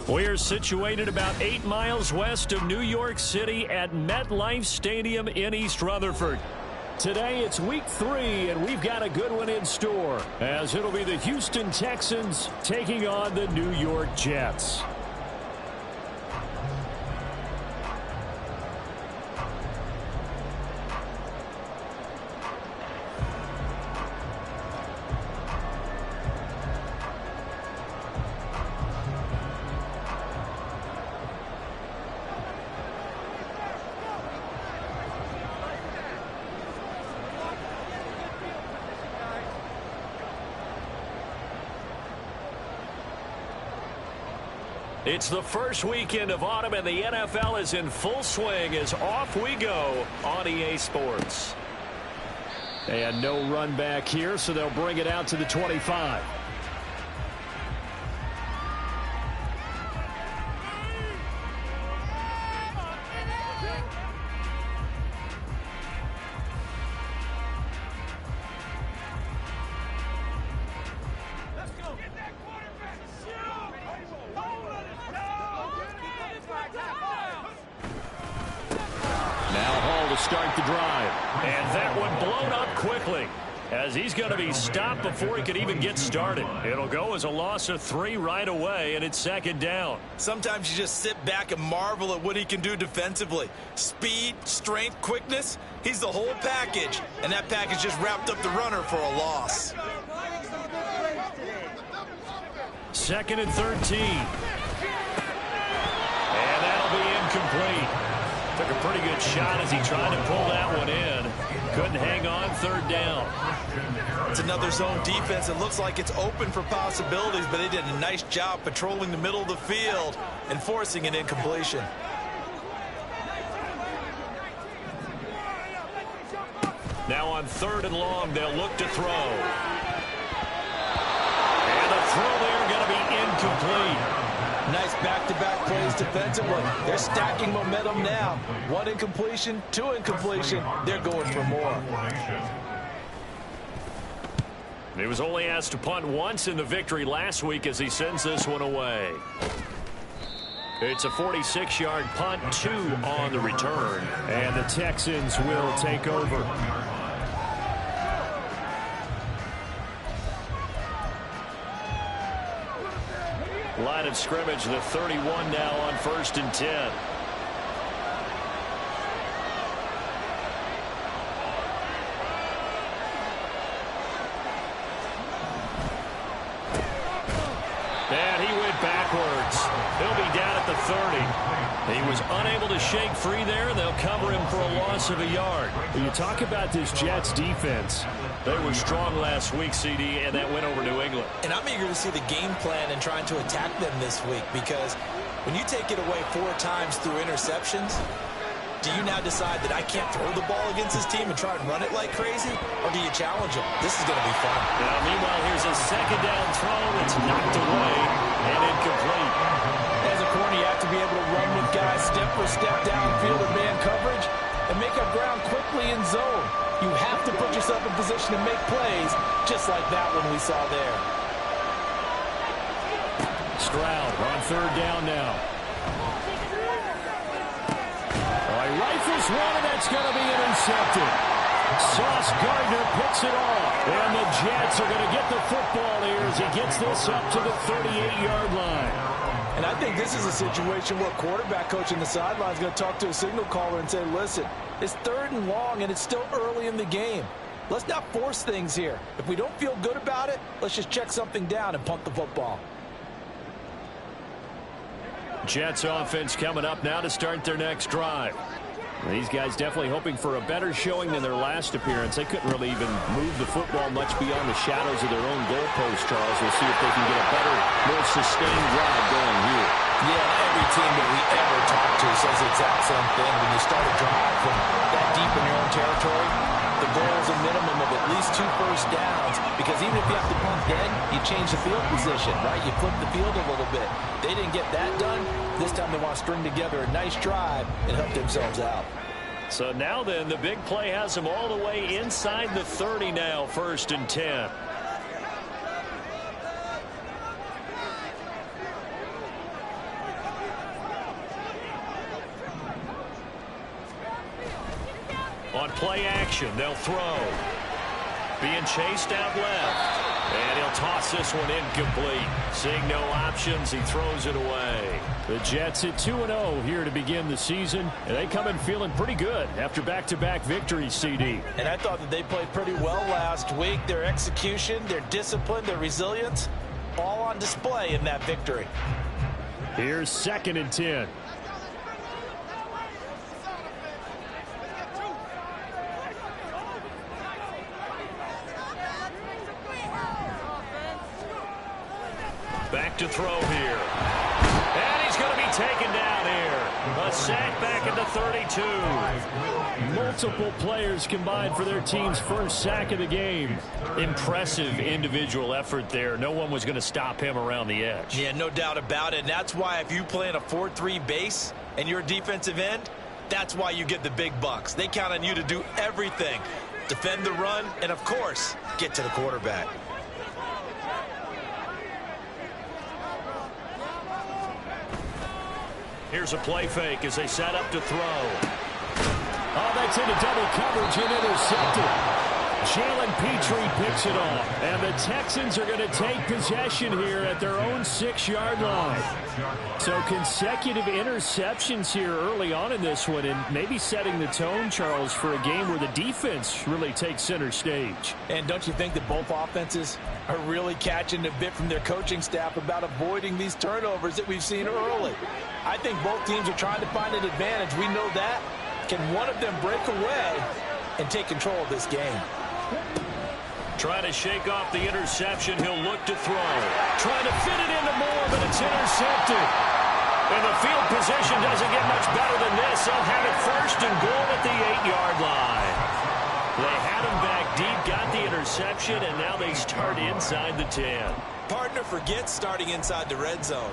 We're situated about 8 miles west of New York City at MetLife Stadium in East Rutherford. Today it's week 3, and we've got a good one in store, as it'll be the Houston Texans taking on the New York Jets. It's the first weekend of autumn, and the NFL is in full swing as off we go on EA Sports. And no run back here, so they'll bring it out to the 25. Start the drive, and that one blown up quickly as he's going to be stopped before he could even get started. It'll go as a loss of 3 right away, and it's second down. Sometimes you just sit back and marvel at what he can do defensively. Speed, strength, quickness, he's the whole package, and that package just wrapped up the runner for a loss. Second and 13. And that'll be incomplete. Took a pretty good shot as he tried to pull that one in. Couldn't hang on, third down. It's another zone defense. It looks like it's open for possibilities, but they did a nice job patrolling the middle of the field and forcing an incompletion. Now on third and long, they'll look to throw. And the throw there going to be incomplete. Nice back-to-back plays defensively. They're stacking momentum now. 1 incompletion, 2 incompletion. They're going for more. He was only asked to punt once in the victory last week as he sends this one away. It's a 46-yard punt, 2 on the return. And the Texans will take over. Line of scrimmage, the 31 now on 1st and 10. And he went backwards. He'll be down at the 30. He was unable to shake free there. They'll cover him for a loss of a yard. When you talk about this Jets defense, they were strong last week, CD, and that went over New England. And I'm eager to see the game plan and trying to attack them this week, because when you take it away 4 times through interceptions, do you now decide that I can't throw the ball against this team and try and run it like crazy? Or do you challenge them? This is going to be fun. Now, meanwhile, here's a second down throw. It's knocked away and incomplete. As a corner, you have to be able to run with guys step for step downfield in man coverage and make up ground quickly in zone. You have to put yourself in position to make plays, just like that one we saw there. Stroud on third down now. He rifles one, and that's going to be intercepted. Sauce Gardner picks it off. And the Jets are going to get the football here as he gets this up to the 38-yard line. And I think this is a situation where quarterback coach in the sideline is going to talk to a signal caller and say, listen, it's 3rd and long, and it's still early in the game. Let's not force things here. If we don't feel good about it, let's just check something down and punt the football. Jets offense coming up now to start their next drive. These guys definitely hoping for a better showing than their last appearance. They couldn't really even move the football much beyond the shadows of their own goalpost, Charles. We'll see if they can get a better, more sustained drive going here. Yeah, every team that we ever talk to says the exact same thing. When you start a drive from that deep in your own territory, the goal is a minimum of at least 2 first downs, because even if you have to punt then, you change the field position, right? You flip the field a little bit. They didn't get that done. This time they want to string together a nice drive and help themselves out. So now then, the big play has them all the way inside the 30 now, 1st and 10. On play action, they'll throw. Being chased out left. And he'll toss this one incomplete. Seeing no options, he throws it away. The Jets at 2-0 here to begin the season. And they come in feeling pretty good after back-to-back victories, CD. And I thought that they played pretty well last week. Their execution, their discipline, their resilience, all on display in that victory. Here's 2nd and 10. Back to throw here. And he's going to be taken down here. A sack back at the 32. Multiple players combined for their team's first sack of the game. Impressive individual effort there. No one was going to stop him around the edge. Yeah, no doubt about it. And that's why if you play in a 4-3 base and you're a defensive end, that's why you get the big bucks. They count on you to do everything. Defend the run and, of course, get to the quarterback. Here's a play fake as they set up to throw. Oh, that's into double coverage and intercepted. Jalen Petrie picks it off. And the Texans are going to take possession here at their own 6-yard line. So consecutive interceptions here early on in this one, and maybe setting the tone, Charles, for a game where the defense really takes center stage. And don't you think that both offenses are really catching a bit from their coaching staff about avoiding these turnovers that we've seen early? I think both teams are trying to find an advantage. We know that. Can one of them break away and take control of this game? Trying to shake off the interception. He'll look to throw. Trying to fit it into Moore, but it's intercepted. And the field position doesn't get much better than this. They'll have it 1st and goal at the 8-yard line. They had him back deep, got the interception, and now they start inside the 10. Partner forgets starting inside the red zone.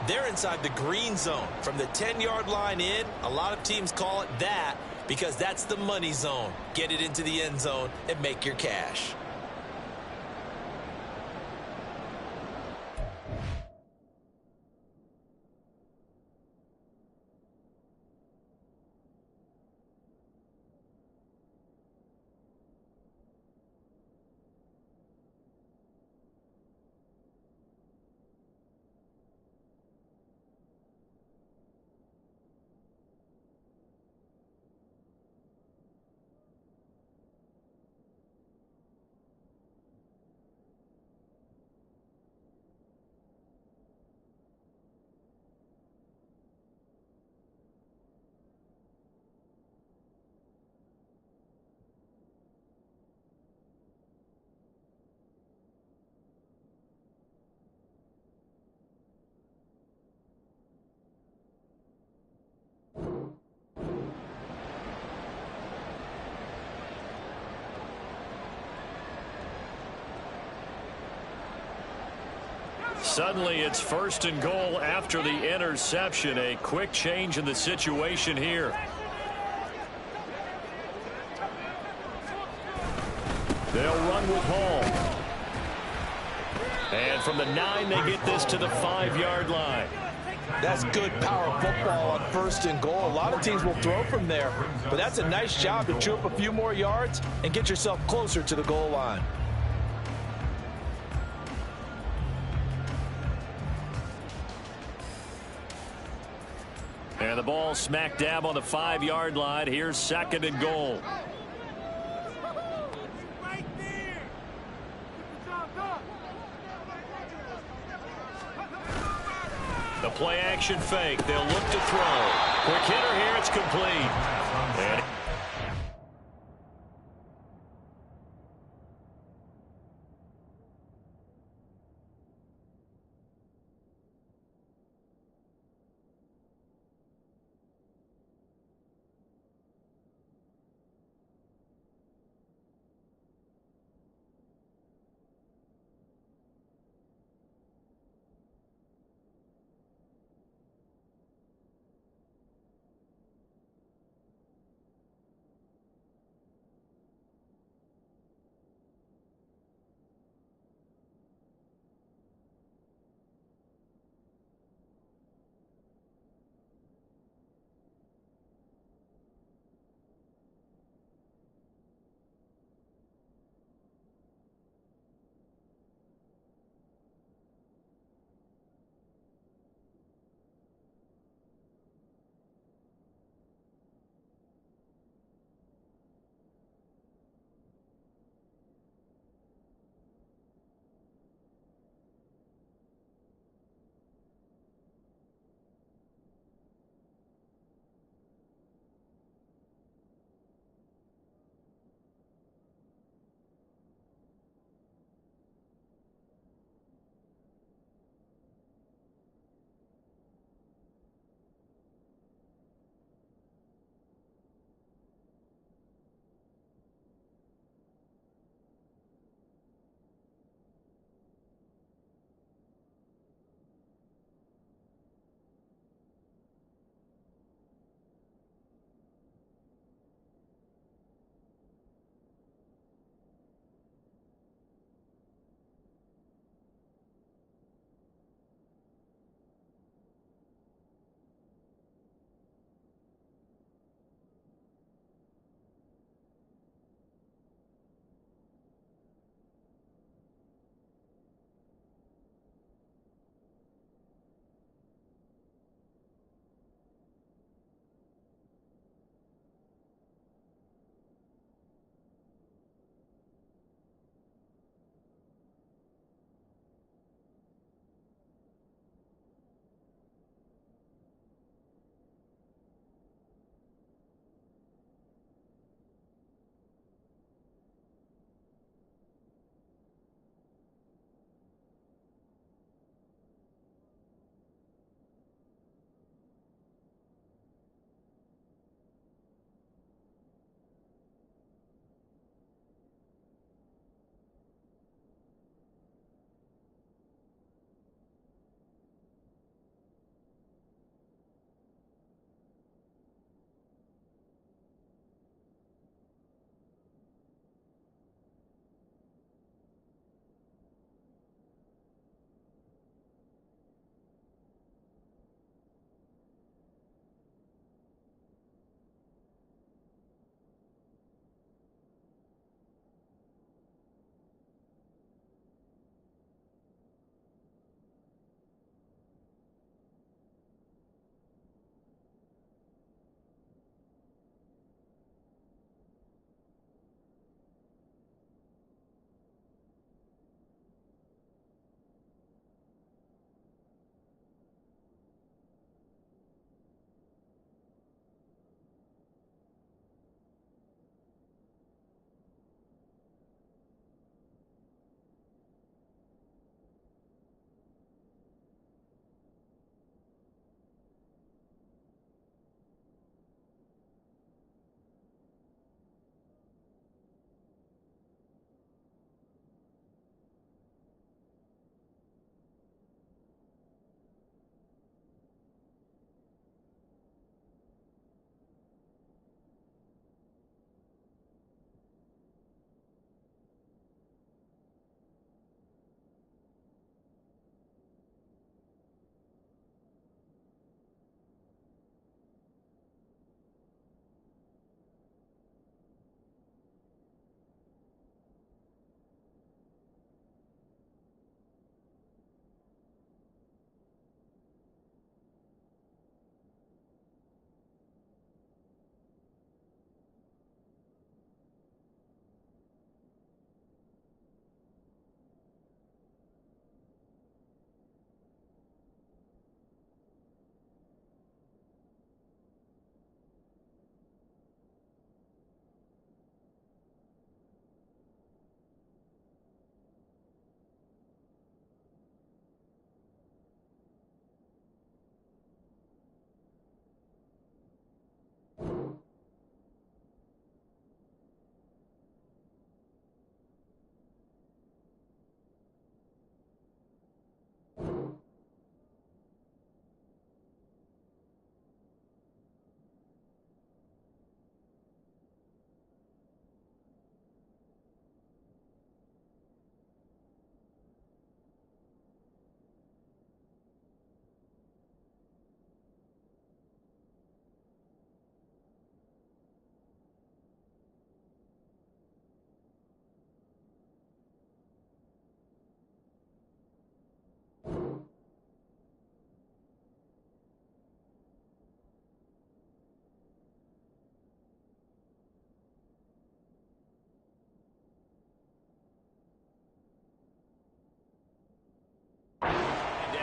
They're inside the green zone. From the 10-yard line in, a lot of teams call it that because that's the money zone. Get it into the end zone and make your cash. Suddenly it's 1st and goal after the interception. A quick change in the situation here. They'll run with Hall. And from the 9, they get this to the 5-yard line. That's good power football on 1st and goal. A lot of teams will throw from there, but that's a nice job to chew up a few more yards and get yourself closer to the goal line. And the ball smack dab on the 5-yard line. Here's 2nd and goal. The play action fake. They'll look to throw. Quick hitter here. It's complete. And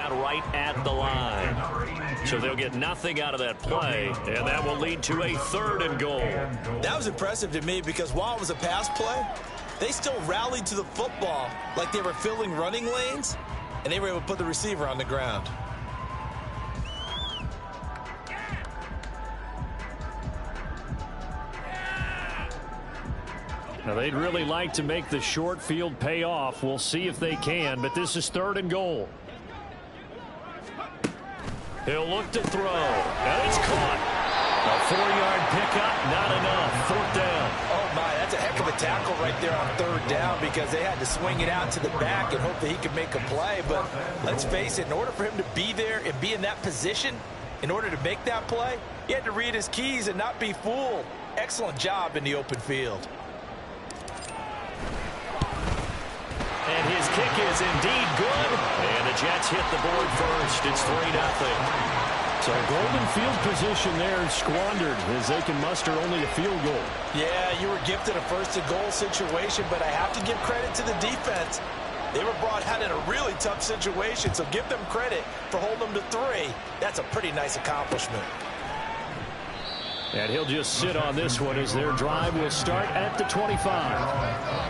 down right at the line. So they'll get nothing out of that play, and that will lead to a 3rd and goal. That was impressive to me because while it was a pass play, they still rallied to the football like they were filling running lanes, and they were able to put the receiver on the ground. Now, they'd really like to make the short field pay off. We'll see if they can, but this is 3rd and goal. He'll look to throw, and it's caught. A 4-yard pickup, not enough. 4th down. Oh, my, that's a heck of a tackle right there on 3rd down because they had to swing it out to the back and hope that he could make a play. But let's face it, in order for him to be there and be in that position, in order to make that play, he had to read his keys and not be fooled. Excellent job in the open field. And his kick is indeed good. And the Jets hit the board first. It's 3-0. So golden field position there squandered as they can muster only a field goal. Yeah, you were gifted a 1st and goal situation, but I have to give credit to the defense. They were brought out in a really tough situation, so give them credit for holding them to 3. That's a pretty nice accomplishment. And he'll just sit on this one as their drive will start at the 25.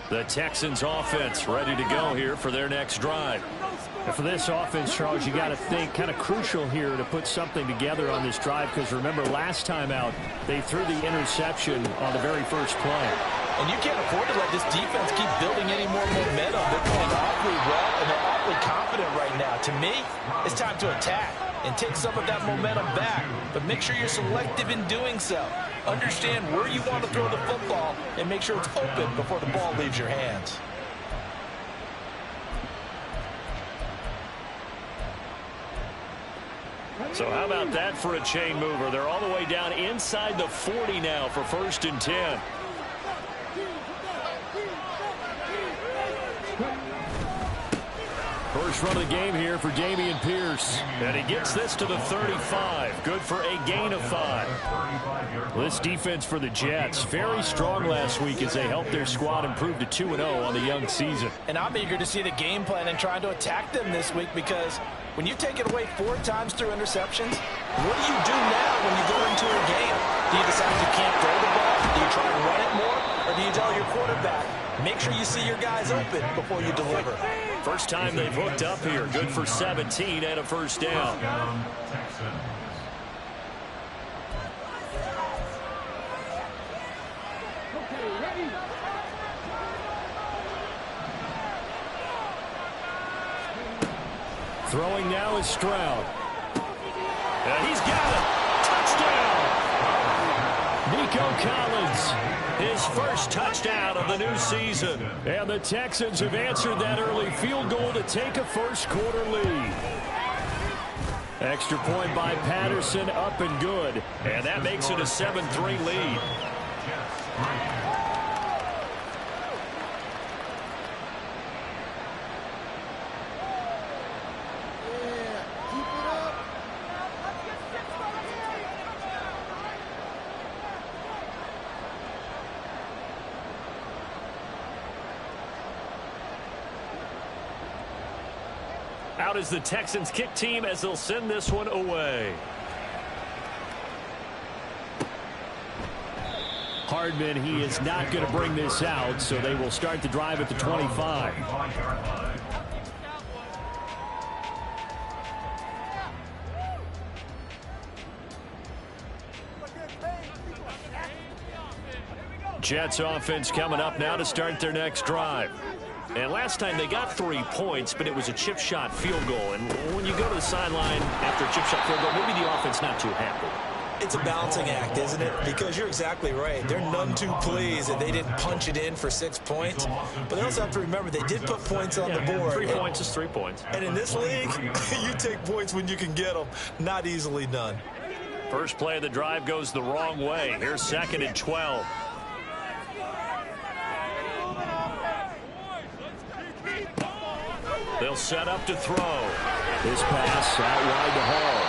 The Texans offense ready to go here for their next drive. And for this offense, Charles, you got to think kind of crucial here to put something together on this drive because remember last time out they threw the interception on the very first play. And you can't afford to let this defense keep building any more momentum. They're playing awfully well and they're awfully confident right now. To me, it's time to attack and take some of that momentum back. But make sure you're selective in doing so. Understand where you want to throw the football and make sure it's open before the ball leaves your hands. So how about that for a chain mover? They're all the way down inside the 40 now for 1st and 10. First run of the game here for Dameon Pierce. And he gets this to the 35. Good for a gain of 5. This defense for the Jets, very strong last week as they helped their squad improve to 2-0 on the young season. And I'm eager to see the game plan and trying to attack them this week because when you take it away 4 times through interceptions, what do you do now when you go into a game? Do you decide you can't throw the ball? Do you try to run it more? Or do you tell your quarterback, make sure you see your guys open before you deliver? First time they've hooked up here. Good for 17 and a 1st down. Throwing now is Stroud. And he's got it. Touchdown. Nico Collins, his first touchdown of the new season. And the Texans have answered that early field goal to take a first-quarter lead. Extra point by Patterson, up and good. And that makes it a 7-3 lead. Out is the Texans kick team as they'll send this one away. Hardman, he is not going to bring this out, so they will start the drive at the 25. Jets offense coming up now to start their next drive. And last time they got 3 points, but it was a chip shot field goal. And when you go to the sideline after a chip shot field goal, maybe the offense not too happy. It's a balancing act, isn't it? Because you're exactly right. They're none too pleased that they didn't punch it in for 6 points. But they also have to remember they did put points on the board. 3 points is 3 points. And in this league, you take points when you can get them. Not easily done. First play of the drive goes the wrong way. Here's 2nd and 12. They'll set up to throw. This pass out wide to Hall.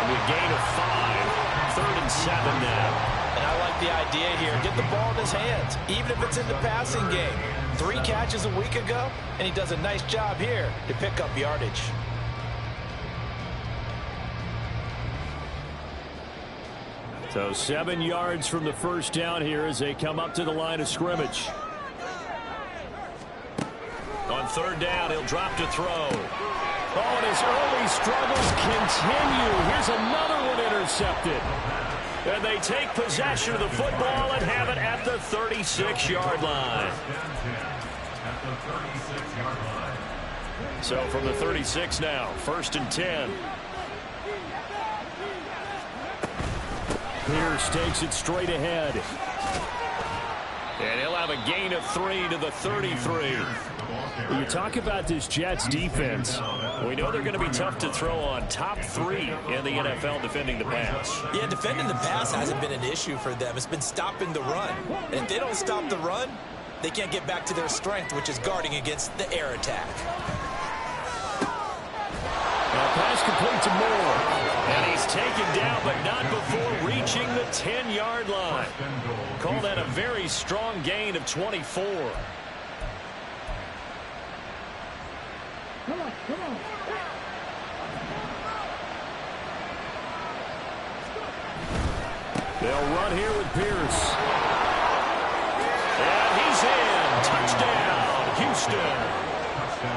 And a gain of 5. 3rd and 7 now. And I like the idea here. Get the ball in his hands, even if it's in the passing game. 3 catches a week ago, and he does a nice job here to pick up yardage. So 7 yards from the first down here as they come up to the line of scrimmage. On 3rd down, he'll drop to throw. Oh, and his early struggles continue. Here's another one intercepted. And they take possession of the football and have it at the 36-yard line. So from the 36 now, 1st and 10. Pierce takes it straight ahead. And he'll have a gain of 3 to the 33. When you talk about this Jets defense, we know they're going to be tough to throw on. Top 3 in the NFL defending the pass. Yeah, defending the pass hasn't been an issue for them. It's been stopping the run. And if they don't stop the run, they can't get back to their strength, which is guarding against the air attack. Now pass complete to Moore. And he's taken down, but not before reaching the 10-yard line. Call that a very strong gain of 24. They'll run here with Pierce. And he's in. Touchdown, Houston.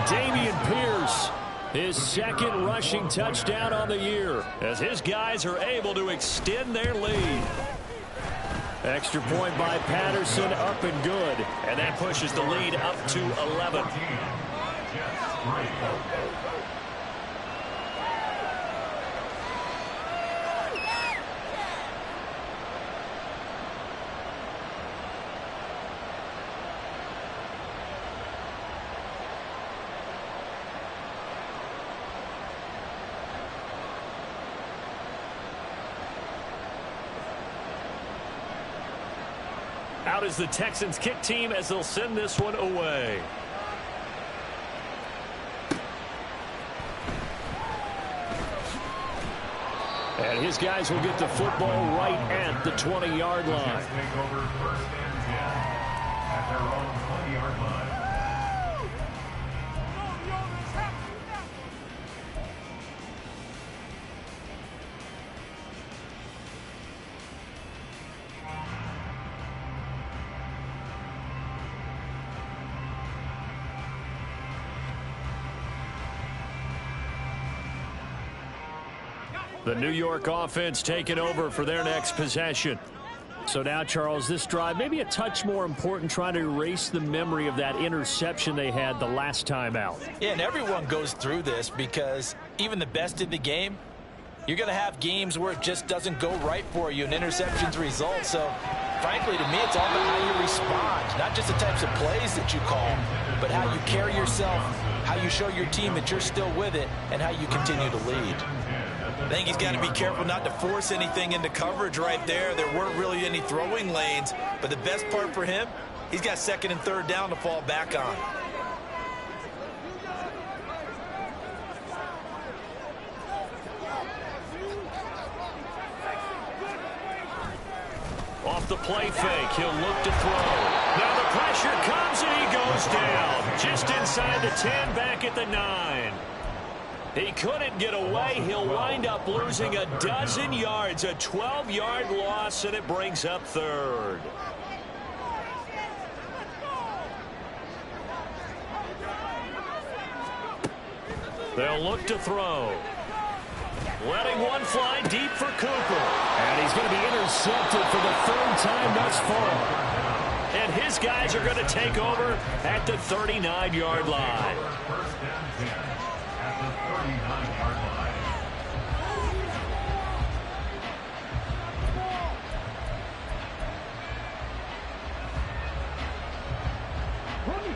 Dameon Pierce, his 2nd rushing touchdown on the year, as his guys are able to extend their lead. Extra point by Patterson, up and good. And that pushes the lead up to 11. Out is the Texans kick team as they'll send this one away. And his guys will get the football right at the 20-yard line. At their own 20-yard line. The New York offense taking over for their next possession. So now, Charles, this drive maybe a touch more important, trying to erase the memory of that interception they had the last time out. Yeah, and everyone goes through this because even the best in the game, you're going to have games where it just doesn't go right for you and interceptions result. So, frankly, to me, it's all about how you respond, not just the types of plays that you call, but how you carry yourself, how you show your team that you're still with it, and how you continue to lead. I think he's got to be careful not to force anything into coverage right there. There weren't really any throwing lanes, but the best part for him, he's got 2nd and 3rd down to fall back on. Off the play fake, he'll look to throw. Now the pressure comes and he goes down. Just inside the 10, back at the 9. He couldn't get away. He'll wind up losing a dozen yards, a 12-yard loss, and it brings up 3rd. They'll look to throw. Letting one fly deep for Cooper. And he's going to be intercepted for the 3rd time thus far. And his guys are going to take over at the 39-yard line.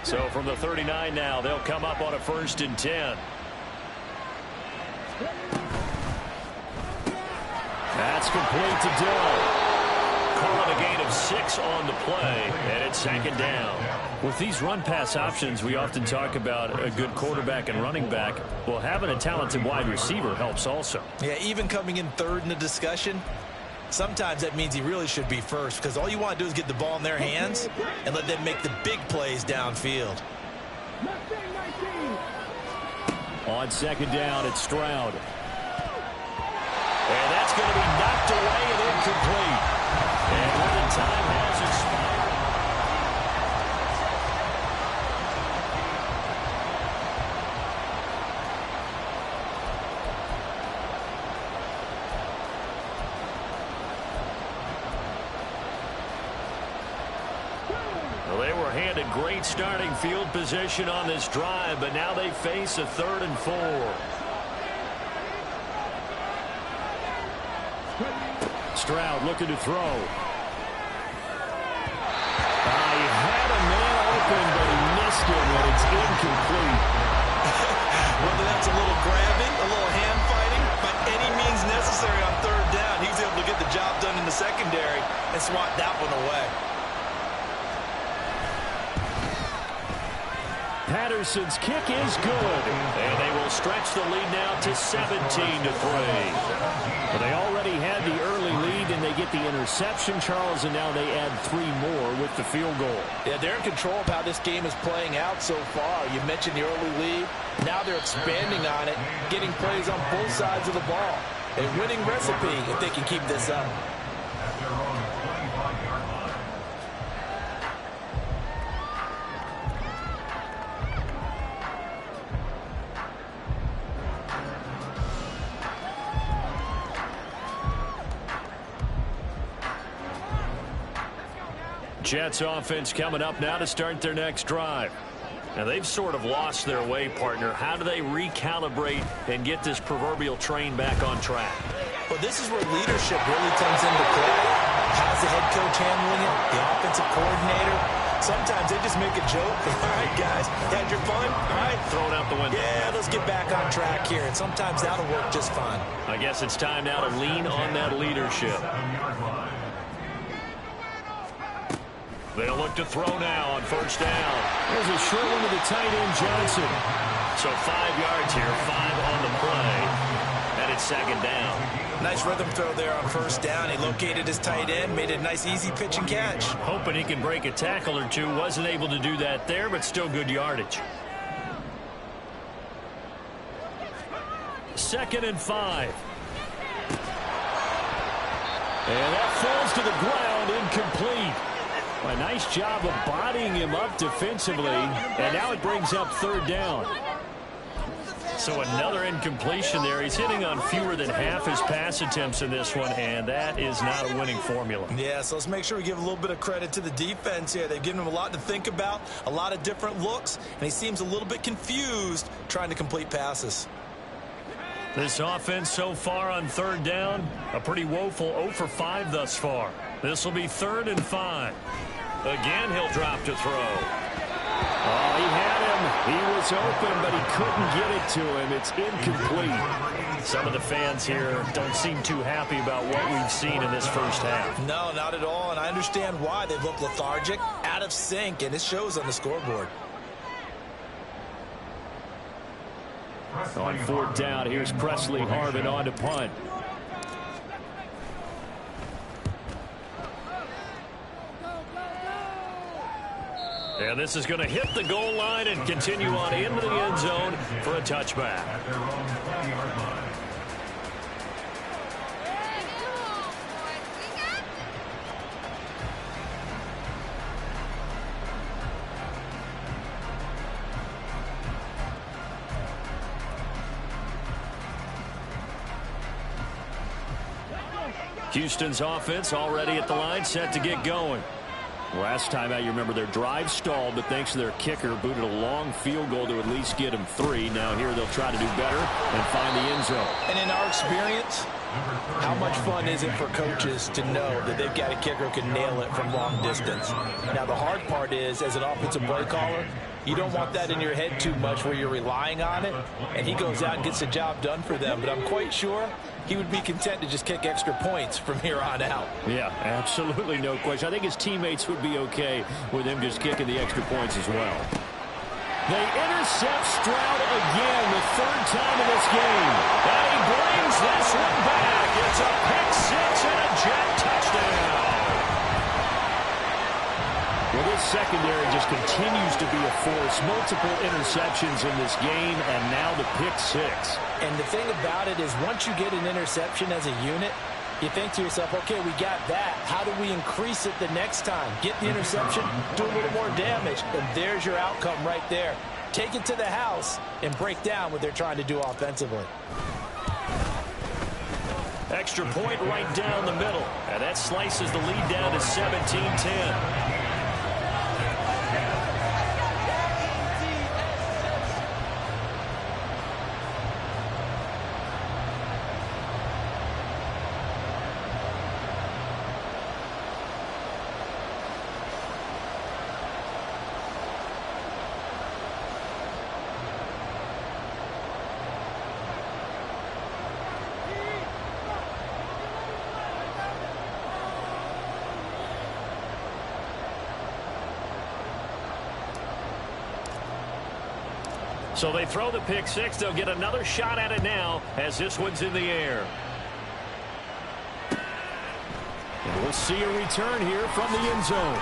So from the 39 now, they'll come up on a 1st and 10. That's complete to Dillon. Calling a gain of of 6 on the play, and it's second down. With these run-pass options, we often talk about a good quarterback and running back. Well, having a talented wide receiver helps also. Yeah, even coming in third in the discussion, sometimes that means he really should be first, because all you want to do is get the ball in their hands and let them make the big plays downfield. On second down, it's Stroud. And that's going to be knocked away and incomplete. And when the time has expired. Well, they were handed great starting field position on this drive, but now they face a 3rd and 4. Stroud looking to throw. He had a man open, but he missed him, and it's incomplete. Whether that's a little grabbing, a little hand fighting, by any means necessary on 3rd down, he was able to get the job done in the secondary and swat that one away. Patterson's kick is good, and they will stretch the lead now to 17-3. But they already had the early lead, and they get the interception, Charles, and now they add 3 more with the field goal. Yeah, they're in control of how this game is playing out so far. You mentioned the early lead. Now they're expanding on it, getting plays on both sides of the ball. A winning recipe if they can keep this up. Jets offense coming up now to start their next drive. Now, they've sort of lost their way, partner. How do they recalibrate and get this proverbial train back on track? Well, this is where leadership really comes into play. How's the head coach handling it? The offensive coordinator? Sometimes they just make a joke. All right, guys, had your fun? All right. Throw it out the window. Yeah, let's get back on track here. And sometimes that'll work just fine. I guess it's time now to lean on that leadership. They'll look to throw now on 1st down. There's a short one to the tight end, Johnson. So 5 yards here, 5 on the play. And it's 2nd down. Nice rhythm throw there on 1st down. He located his tight end, made a nice easy pitch and catch. Hoping he can break a tackle or two. Wasn't able to do that there, but still good yardage. 2nd and 5. And that falls to the ground, incomplete. A nice job of bodying him up defensively, and now it brings up 3rd down. So another incompletion there. He's hitting on fewer than half his pass attempts in this one, and that is not a winning formula. Yeah, so let's make sure we give a little bit of credit to the defense here. They've given him a lot to think about, a lot of different looks, and he seems a little bit confused trying to complete passes. This offense so far on 3rd down, a pretty woeful 0 for 5 thus far. This will be 3rd and 5. Again, he'll drop to throw. Oh, he had him. He was open, but he couldn't get it to him. It's incomplete. Some of the fans here don't seem too happy about what we've seen in this first half. No, not at all, and I understand why. They've looked lethargic, out of sync, and it shows on the scoreboard. On 4th down, here's Presley Harvin on to punt. And this is going to hit the goal line and continue on into the end zone for a touchback. Houston's offense already at the line, set to get going. Last time out, you remember their drive stalled, but thanks to their kicker, booted a long field goal to at least get them 3. Now here they'll try to do better and find the end zone. And in our experience, how much fun is it for coaches to know that they've got a kicker who can nail it from long distance? Now the hard part is, as an offensive play caller, You don't want that in your head too much where you're relying on it, and he goes out and gets the job done for them. But I'm quite sure he would be content to just kick extra points from here on out. Yeah, absolutely no question. I think his teammates would be okay with him just kicking the extra points as well. They intercept Stroud again, the third time in this game. And he brings this one back. It's a pick six and a Jet touchdown. Well, this secondary just continues to be a force. Multiple interceptions in this game, and now the pick six. And the thing about it is once you get an interception as a unit, you think to yourself, okay, we got that. How do we increase it the next time? Get the interception, do a little more damage, and there's your outcome right there. Take it to the house and break down what they're trying to do offensively. Extra point right down the middle, and that slices the lead down to 17-10. So they throw the pick six. They'll get another shot at it now as this one's in the air. And we'll see a return here from the end zone.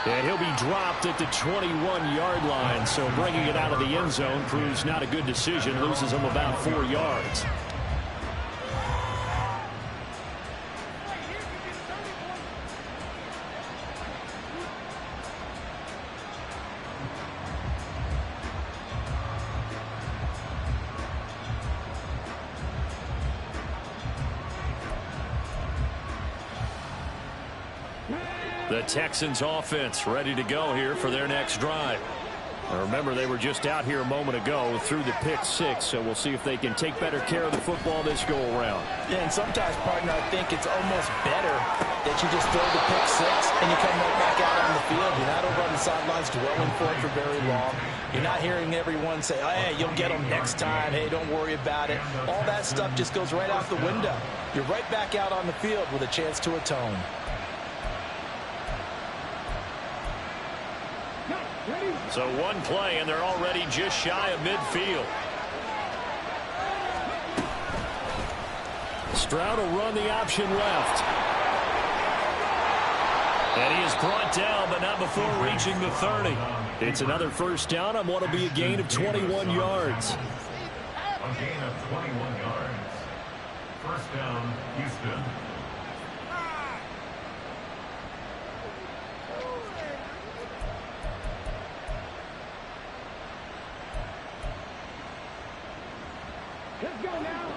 And he'll be dropped at the 21-yard line. So bringing it out of the end zone proves not a good decision. Loses him about 4 yards. The Texans offense ready to go here for their next drive. Now remember, they were just out here a moment ago through the pick six, so we'll see if they can take better care of the football this go around. Yeah, and sometimes, partner, I think it's almost better that you just throw the pick six and you come right back out on the field. You're not over on the sidelines dwelling for it for very long. You're not hearing everyone say, oh, hey, you'll get them next time. Hey, don't worry about it. All that stuff just goes right out the window. You're right back out on the field with a chance to atone. So one play, and they're already just shy of midfield. Stroud will run the option left. And he is brought down, but not before reaching the 30. It's another first down on what will be a gain of 21 yards. A gain of 21 yards. First down, Houston. Let's go now.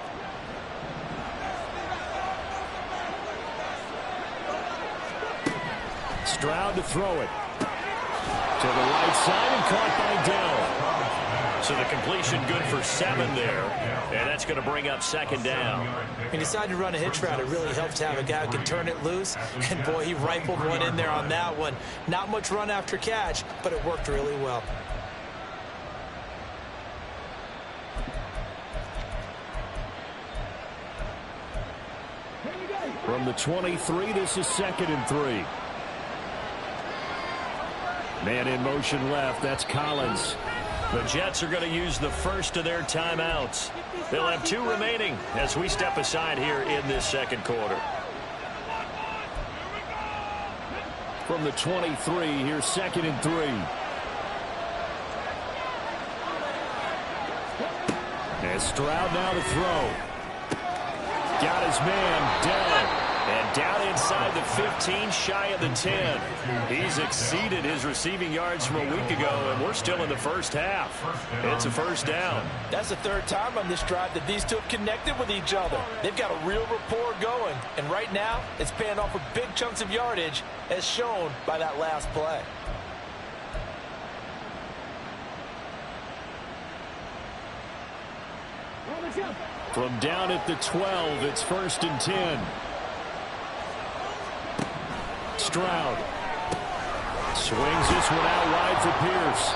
Stroud to throw it. To the right side and caught by Dell. So the completion good for 7 there. And that's going to bring up second down. He decided to run a hitch route. It really helps to have a guy who can turn it loose. And, boy, he rifled one in there on that one. Not much run after catch, but it worked really well. From the 23, this is 2nd and 3. Man in motion left. That's Collins. The Jets are going to use the first of their timeouts. They'll have 2 remaining as we step aside here in this second quarter. From the 23, here's 2nd and 3. And Stroud now to throw. Got his man, Dell. And down inside the 15, shy of the 10. He's exceeded his receiving yards from a week ago, and we're still in the first half. It's a first down. That's the 3rd time on this drive that these 2 have connected with each other. They've got a real rapport going. And right now, it's paying off with big chunks of yardage, as shown by that last play. From down at the 12, it's 1st and 10. Stroud swings this one out wide for Pierce.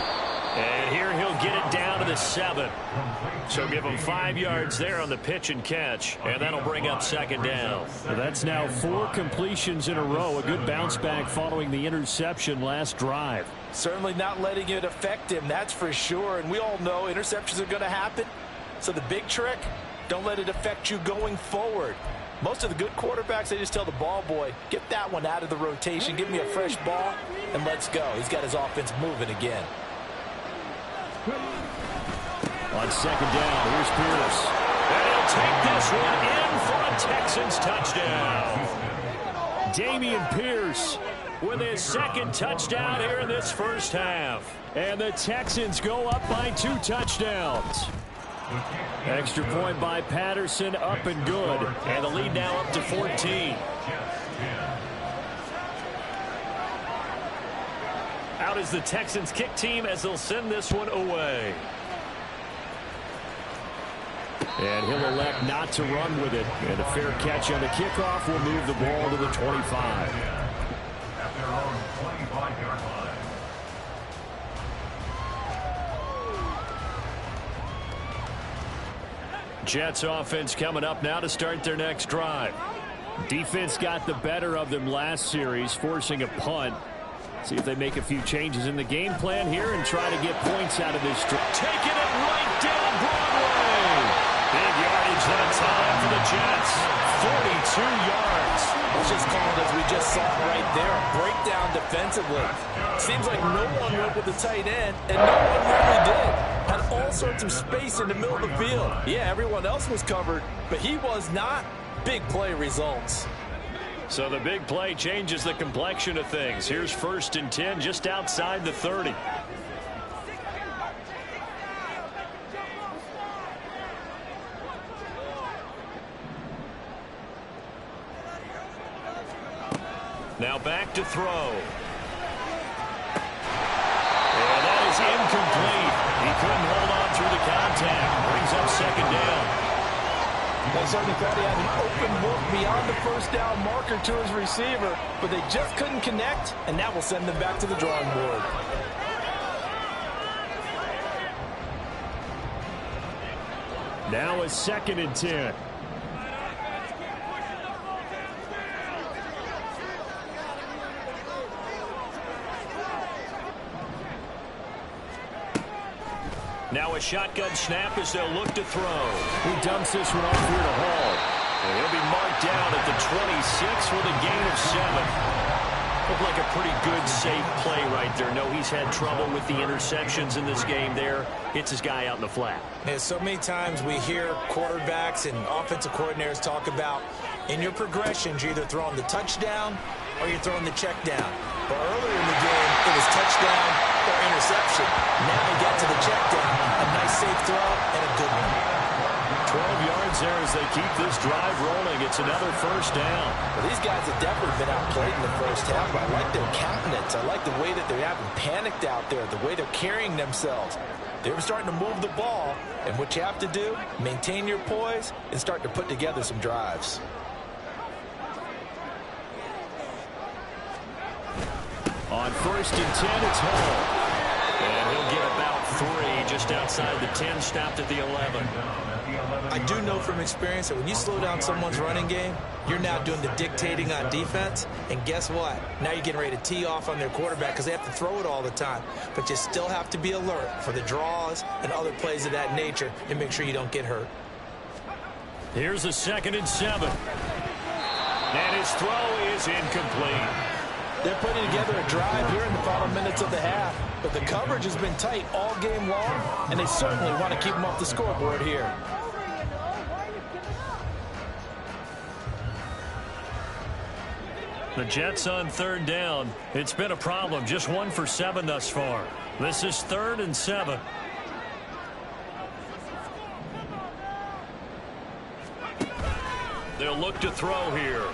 7. So give them 5 yards there on the pitch and catch, and that'll bring up second down. That's now 4 completions in a row. A good bounce back following the interception last drive. Certainly not letting it affect him, that's for sure. And we all know interceptions are going to happen. So the big trick, don't let it affect you going forward. Most of the good quarterbacks, they just tell the ball boy, get that one out of the rotation, give me a fresh ball, and let's go. He's got his offense moving again. On second down, here's Pierce. And he'll take this one in for a Texans touchdown. Dameon Pierce with his second touchdown here in this first half. And the Texans go up by 2 touchdowns. Extra point by Patterson, up and good. And the lead now up to 14. Out is the Texans kick team as they'll send this one away. And he'll elect not to run with it. And a fair catch on the kickoff will move the ball to the 25. At their own 25-yard line. Jets offense coming up now to start their next drive. Defense got the better of them last series, forcing a punt. See if they make a few changes in the game plan here and try to get points out of this. Taking it right down Broadway. Big yardage that time for the Jets. 42 yards. It's just called, as we just saw right there, a breakdown defensively. Seems like no one went with the tight end, and no one really did. Had all sorts of space in the middle of the field. Yeah, everyone else was covered, but he was not. Big play results. So the big play changes the complexion of things. Here's 1st and 10 just outside the 30. Now back to throw. And that is incomplete. He couldn't hold on through the contact. Brings up second down. They certainly thought he had an open look beyond the first down marker to his receiver, but they just couldn't connect, and that will send them back to the drawing board. Now a 2nd and 10. Now a shotgun snap as they'll look to throw. He dumps this one off here to Hall. And he'll be marked down at the 26 with a gain of 7. Looked like a pretty good, safe play right there. No, he's had trouble with the interceptions in this game there. Hits his guy out in the flat. And so many times we hear quarterbacks and offensive coordinators talk about in your progressions, you're either throwing the touchdown or you're throwing the check down. But earlier in the game, it was touchdown or interception. Now he got to the check down. A nice safe throw and a good one. 12 yards there as they keep this drive rolling. It's another first down. Well, these guys have definitely been outplayed in the first half. I like their countenance. I like the way that they haven't panicked out there, the way they're carrying themselves. They were starting to move the ball, and what you have to do, maintain your poise and start to put together some drives. On 1st and 10, it's Hall. And he'll get about 3 just outside the 10, stopped at the 11. I do know from experience that when you slow down someone's running game, you're now doing the dictating on defense. And guess what? Now you're getting ready to tee off on their quarterback because they have to throw it all the time. But you still have to be alert for the draws and other plays of that nature and make sure you don't get hurt. Here's a 2nd and 7. And his throw is incomplete. They're putting together a drive here in the final minutes of the half, but the coverage has been tight all game long, and they certainly want to keep them off the scoreboard here. The Jets on 3rd down. It's been a problem. Just 1 for 7 thus far. This is 3rd and 7. They'll look to throw here.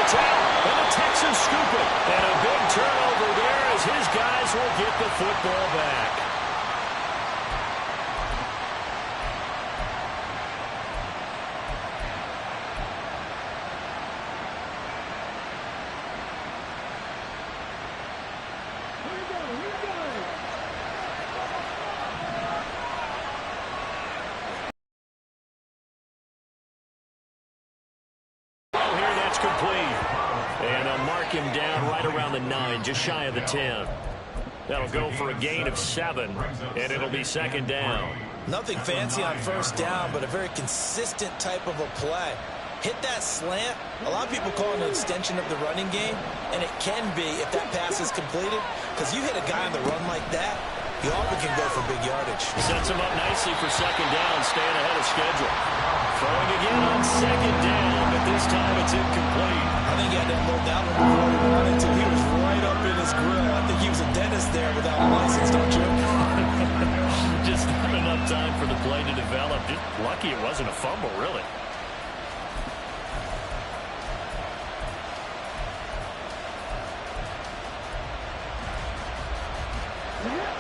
It's out, and the Texans scoop it. And a big turnover there as his guys will get the football back. the 9, just shy of the 10. That'll go for a gain of 7, and it'll be second down. Nothing fancy on first down, but a very consistent type of a play. Hit that slant. A lot of people call it an extension of the running game, and it can be if that pass is completed, because you hit a guy on the run like that, you often can go for big yardage. Sets him up nicely for second down, staying ahead of schedule. Throwing again on second down, but this time it's incomplete. I think he had to unload that one before he wanted to. He was right up in his grill. I think he was a dentist there without a license, don't you? Just not enough time for the play to develop. Just lucky it wasn't a fumble, really.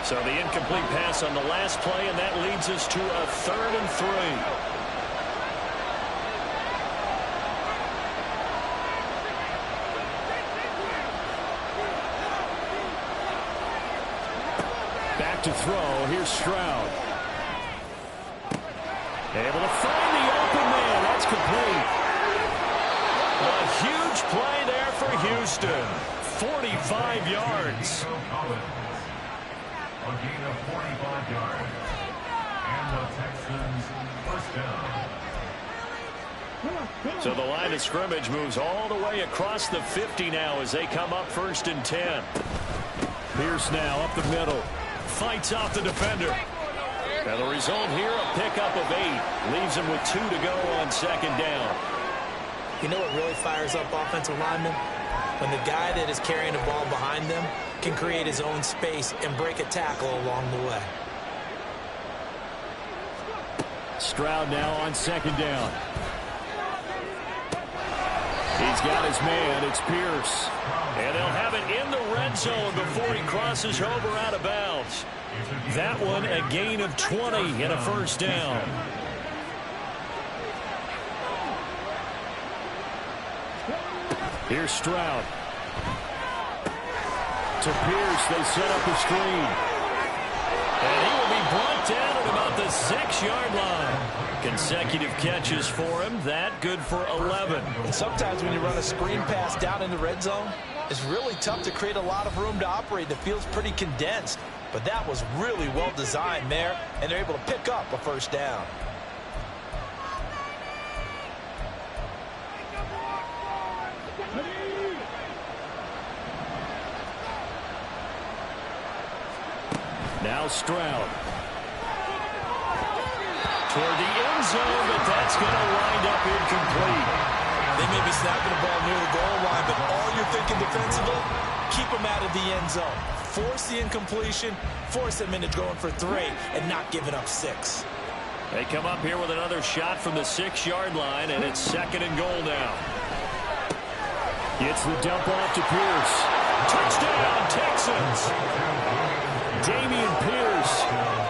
So the incomplete pass on the last play, and that leads us to a 3rd and 3. Back to throw. Here's Stroud. Able to find the open man. That's complete. A huge play there for Houston. 45 yards. A gain of 45 yards. And the Texans first down. So the line of scrimmage moves all the way across the 50 now as they come up 1st and 10. Pierce now up the middle. Fights off the defender. And the result here, a pickup of 8. Leaves him with 2 to go on second down. You know what really fires up offensive linemen? When the guy that is carrying the ball behind them can create his own space and break a tackle along the way. Stroud now on second down. He's got his man. It's Pierce. And they'll have it in the red zone before he crosses over out of bounds. That one a gain of 20 and a first down. Here's Stroud. To Pierce, they set up a screen. And he will be brought down at about the 6-yard line. Consecutive catches for him. That good for 11. And sometimes when you run a screen pass down in the red zone, it's really tough to create a lot of room to operate. The field's pretty condensed. But that was really well designed there, and they're able to pick up a first down. Now Stroud. Toward the end zone, but that's going to wind up incomplete. They may be snapping the ball near the goal line, but all you're thinking defensively, keep them out of the end zone. Force the incompletion, force them into going for 3, and not giving up 6. They come up here with another shot from the 6-yard line, and it's 2nd and goal now. Gets the dump off to Pierce. Touchdown, Texans. Dameon Pierce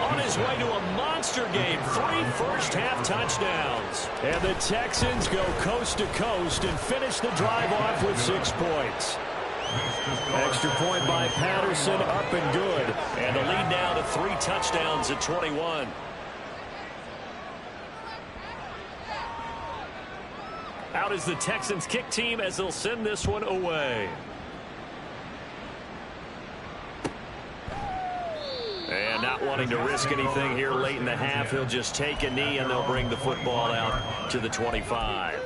On his way to a monster game. 3 first-half touchdowns. And the Texans go coast to coast and finish the drive off with 6 points. Extra point by Patterson, up and good. And the lead now to 3 touchdowns at 21. Out is the Texans kick team as they'll send this one away. And not wanting to risk anything here late in the half, he'll just take a knee and they'll bring the football out to the 25.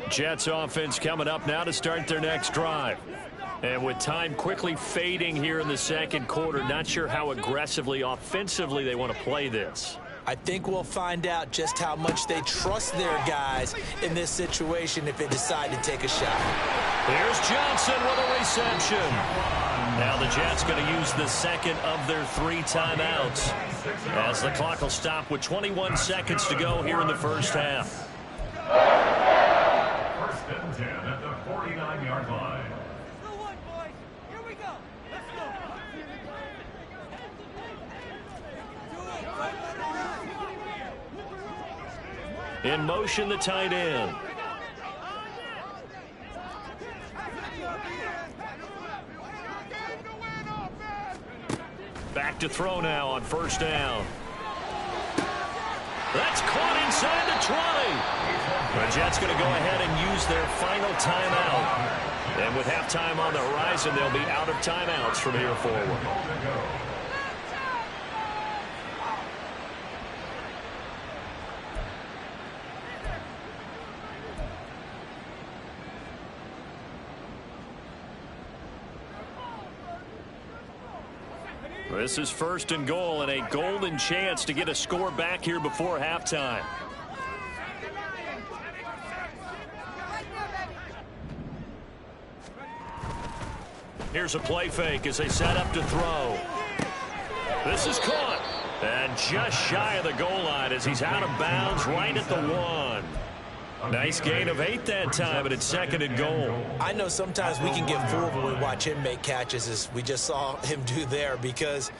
Jets offense coming up now to start their next drive. And with time quickly fading here in the second quarter, not sure how aggressively, offensively they want to play this. I think we'll find out just how much they trust their guys in this situation if they decide to take a shot. Here's Johnson with a reception. Now the Jets going to use the second of their 3 timeouts as the clock will stop with 21 seconds to go here in the first half. 1st and 10 at the 49-yard line. In motion, the tight end. Back to throw now on 1st down. That's caught inside the 20. The Jets going to go ahead and use their final timeout. And with halftime on the horizon, they'll be out of timeouts from here forward. This is first and goal, and a golden chance to get a score back here before halftime. Here's a play fake as they set up to throw. This is caught. And just shy of the goal line as he's out of bounds right at the 1. Nice gain of 8 that time, but it's second and goal. I know sometimes we can get fooled when we watch him make catches, as we just saw him do there, because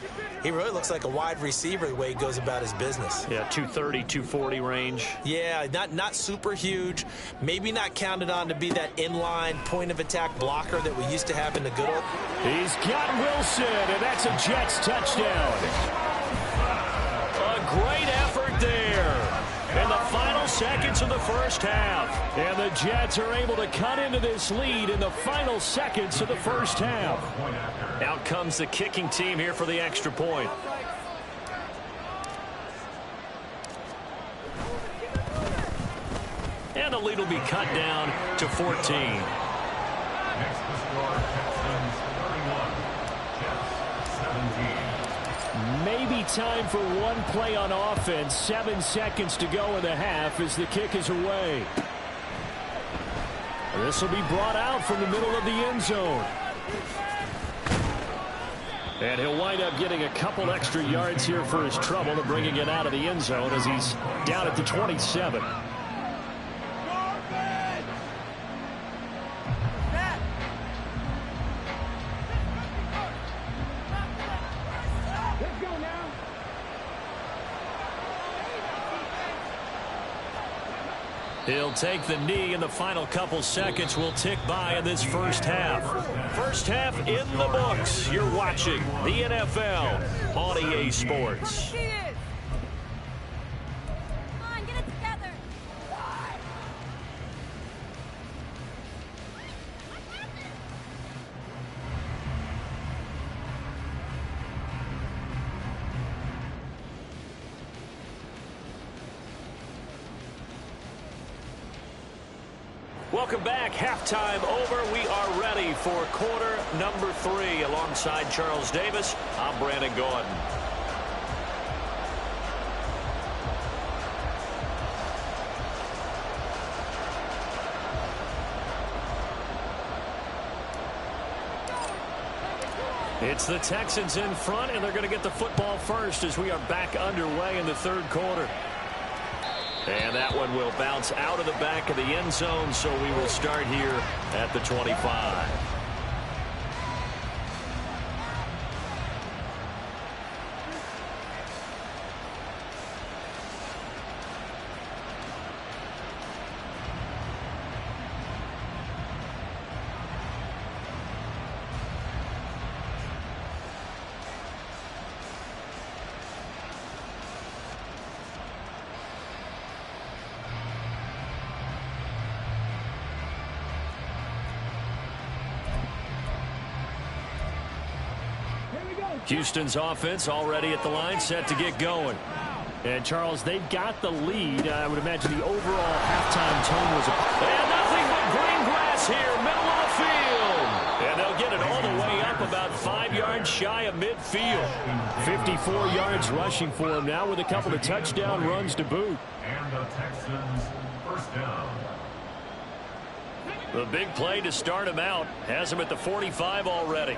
he really looks like a wide receiver the way he goes about his business. Yeah, 230, 240 range. Yeah, not super huge. Maybe not counted on to be that inline point-of-attack blocker that we used to have in the good old. He's got Wilson, and that's a Jets touchdown. A great effort there in the final seconds of the first half. And the Jets are able to cut into this lead in the final seconds of the first half. Out comes the kicking team here for the extra point. And the lead will be cut down to 14. Next to score, Texans 31, Jets 17. Maybe time for one play on offense. 7 seconds to go in the half as the kick is away. This will be brought out from the middle of the end zone. And he'll wind up getting a couple extra yards here for his trouble to bringing it out of the end zone as he's down at the 27. He'll take the knee, and the final couple seconds will tick by in this first half. First half in the books. You're watching the NFL on EA Sports. Welcome back. Halftime over. We are ready for quarter number 3. Alongside Charles Davis, I'm Brandon Gordon. It's the Texans in front, and they're going to get the football first as we are back underway in the third quarter. And that one will bounce out of the back of the end zone, so we will start here at the 25. Houston's offense already at the line, set to get going. And, Charles, they've got the lead. I would imagine the overall halftime tone was and nothing but green grass here, middle of the field. And they'll get it all the way up about 5 yards shy of midfield. 54 yards rushing for him now with a couple of touchdown runs to boot. And the Texans first down. The big play to start him out has him at the 45 already.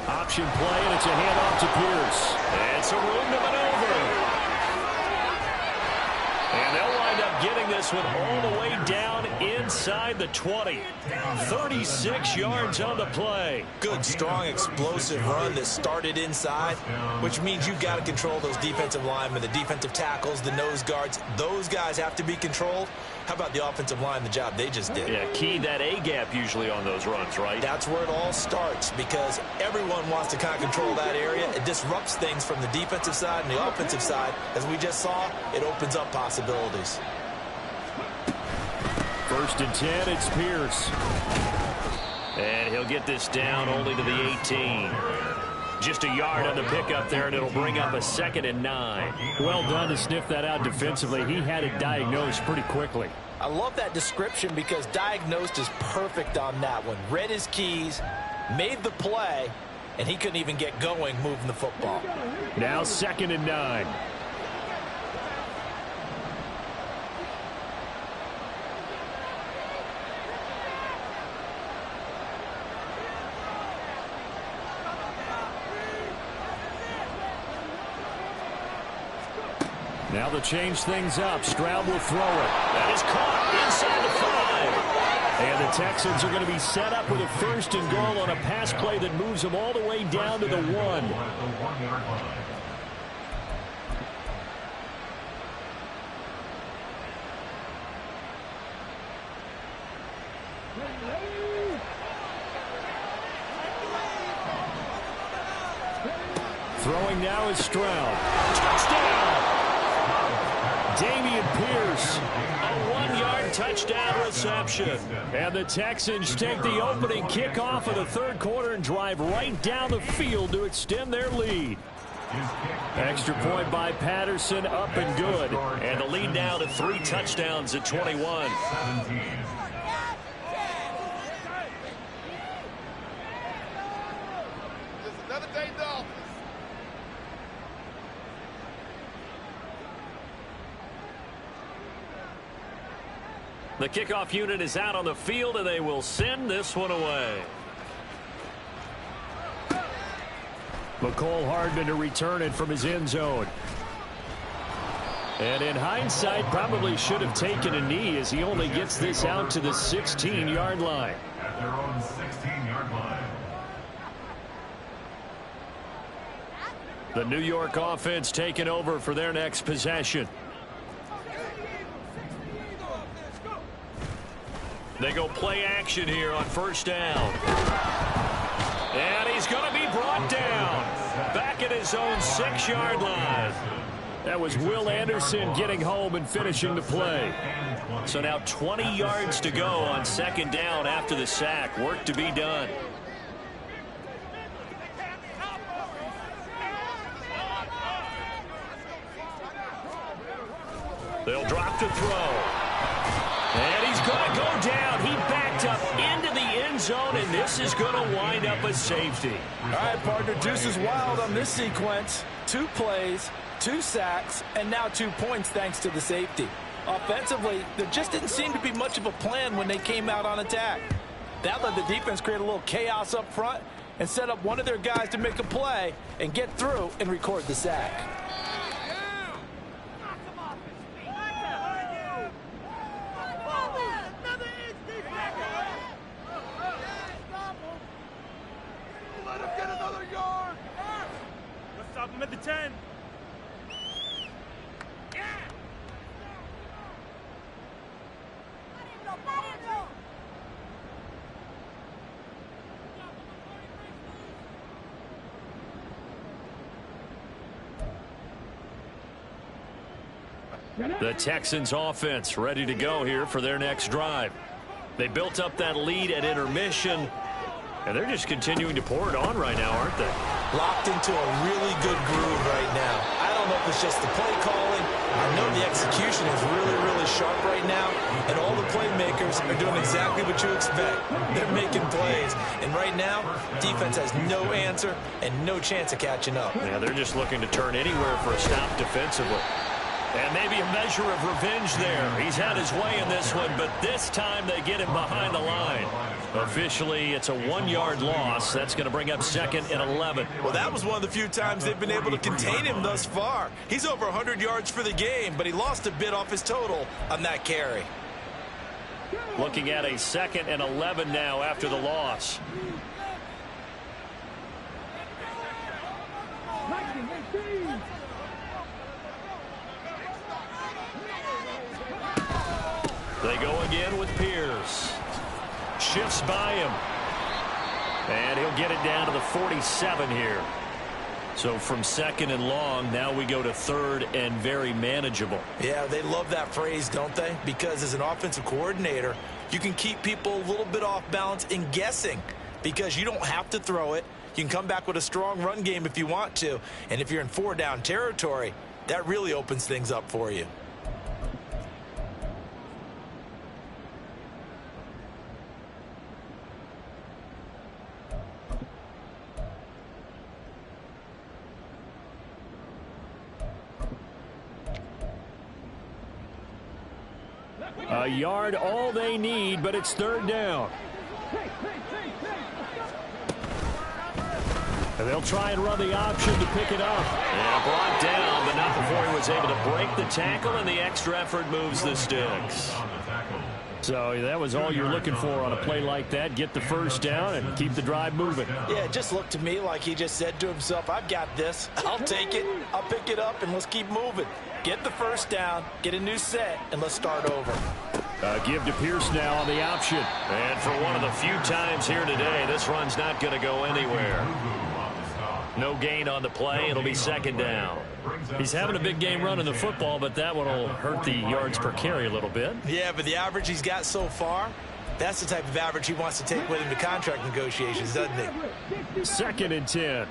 Option play, and it's a handoff to Pierce. And some room to maneuver. And they'll wind up getting bring this one all the way down inside the 20. 36 yards on the play. Good, strong, explosive run that started inside, which means you've got to control those defensive linemen, the defensive tackles, the nose guards. Those guys have to be controlled. How about the offensive line, the job they just did? Yeah, key that A-gap usually on those runs, right? That's where it all starts, because everyone wants to kind of control that area. It disrupts things from the defensive side and the offensive side. As we just saw, it opens up possibilities. 1st and 10, it's Pierce. And he'll get this down only to the 18. Just a yard on the pickup there, and it'll bring up a 2nd and 9. Well done to sniff that out defensively. He had it diagnosed pretty quickly. I love that description because diagnosed is perfect on that one. Read his keys, made the play, and he couldn't even get going moving the football. Now 2nd and 9. Now they'll change things up. Stroud will throw it. That is caught inside the 5. And the Texans are going to be set up with a 1st and goal on a pass play that moves them all the way down to the 1. Throwing now is Stroud. Touchdown! Dameon Pierce, a 1-yard touchdown reception. And the Texans take the opening kickoff of the 3rd quarter and drive right down the field to extend their lead. Extra point by Patterson, up and good. And the lead now to 3 touchdowns at 21. The kickoff unit is out on the field, and they will send this one away. McCole Hardman to return it from his end zone. And in hindsight, probably should have taken a knee as he only gets this out to the 16-yard line. At their own 16-yard line. The New York offense taking over for their next possession. They go play action here on 1st down. And he's going to be brought down. Back at his own 6-yard line. That was Will Anderson getting home and finishing the play. So now 20 yards to go on 2nd down after the sack. Work to be done. They'll drop to throw. And he's going to go down. He backed up into the end zone, and this is going to wind up a safety. All right, partner, deuce is wild on this sequence. 2 plays, 2 sacks, and now 2 points thanks to the safety. Offensively, there just didn't seem to be much of a plan when they came out on attack. That let the defense create a little chaos up front and set up one of their guys to make a play and get through and record the sack. At the 10. The Texans offense ready to go here for their next drive. They built up that lead at intermission, and they're just continuing to pour it on right now, aren't they? Locked into a really good groove right now. I don't know if it's just the play calling. I know the execution is really, really sharp right now, and all the playmakers are doing exactly what you expect. They're making plays, and right now, defense has no answer and no chance of catching up. Yeah, they're just looking to turn anywhere for a stop defensively. And maybe a measure of revenge there. He's had his way in this one, but this time they get him behind the line. Officially, it's a 1-yard loss. That's going to bring up 2nd and 11. Well, that was one of the few times they've been able to contain him thus far. He's over 100 yards for the game, but he lost a bit off his total on that carry. Looking at a 2nd and 11 now after the loss. They go again with Pierce. Shifts by him. And he'll get it down to the 47 here. So from 2nd and long, now we go to 3rd and very manageable. Yeah, they love that phrase, don't they? Because as an offensive coordinator, you can keep people a little bit off balance and guessing because you don't have to throw it. You can come back with a strong run game if you want to. And if you're in 4-down territory, that really opens things up for you. A yard all they need, but it's 3rd down. And they'll try and run the option to pick it up. Yeah, brought down, but not before he was able to break the tackle, and the extra effort moves the sticks. So that was all you're looking for on a play like that. Get the 1st down and keep the drive moving. Yeah, it just looked to me like he just said to himself, I've got this. I'll take it. I'll pick it up, and let's keep moving. Get the 1st down, get a new set, and let's start over. Give to Pierce now on the option. And for one of the few times here today, this run's not going to go anywhere. No gain on the play. It'll be 2nd down. He's having a big game running the football, but that one will hurt the yards per carry a little bit. Yeah, but the average he's got so far, that's the type of average he wants to take with him to contract negotiations, doesn't he? 2nd and 10.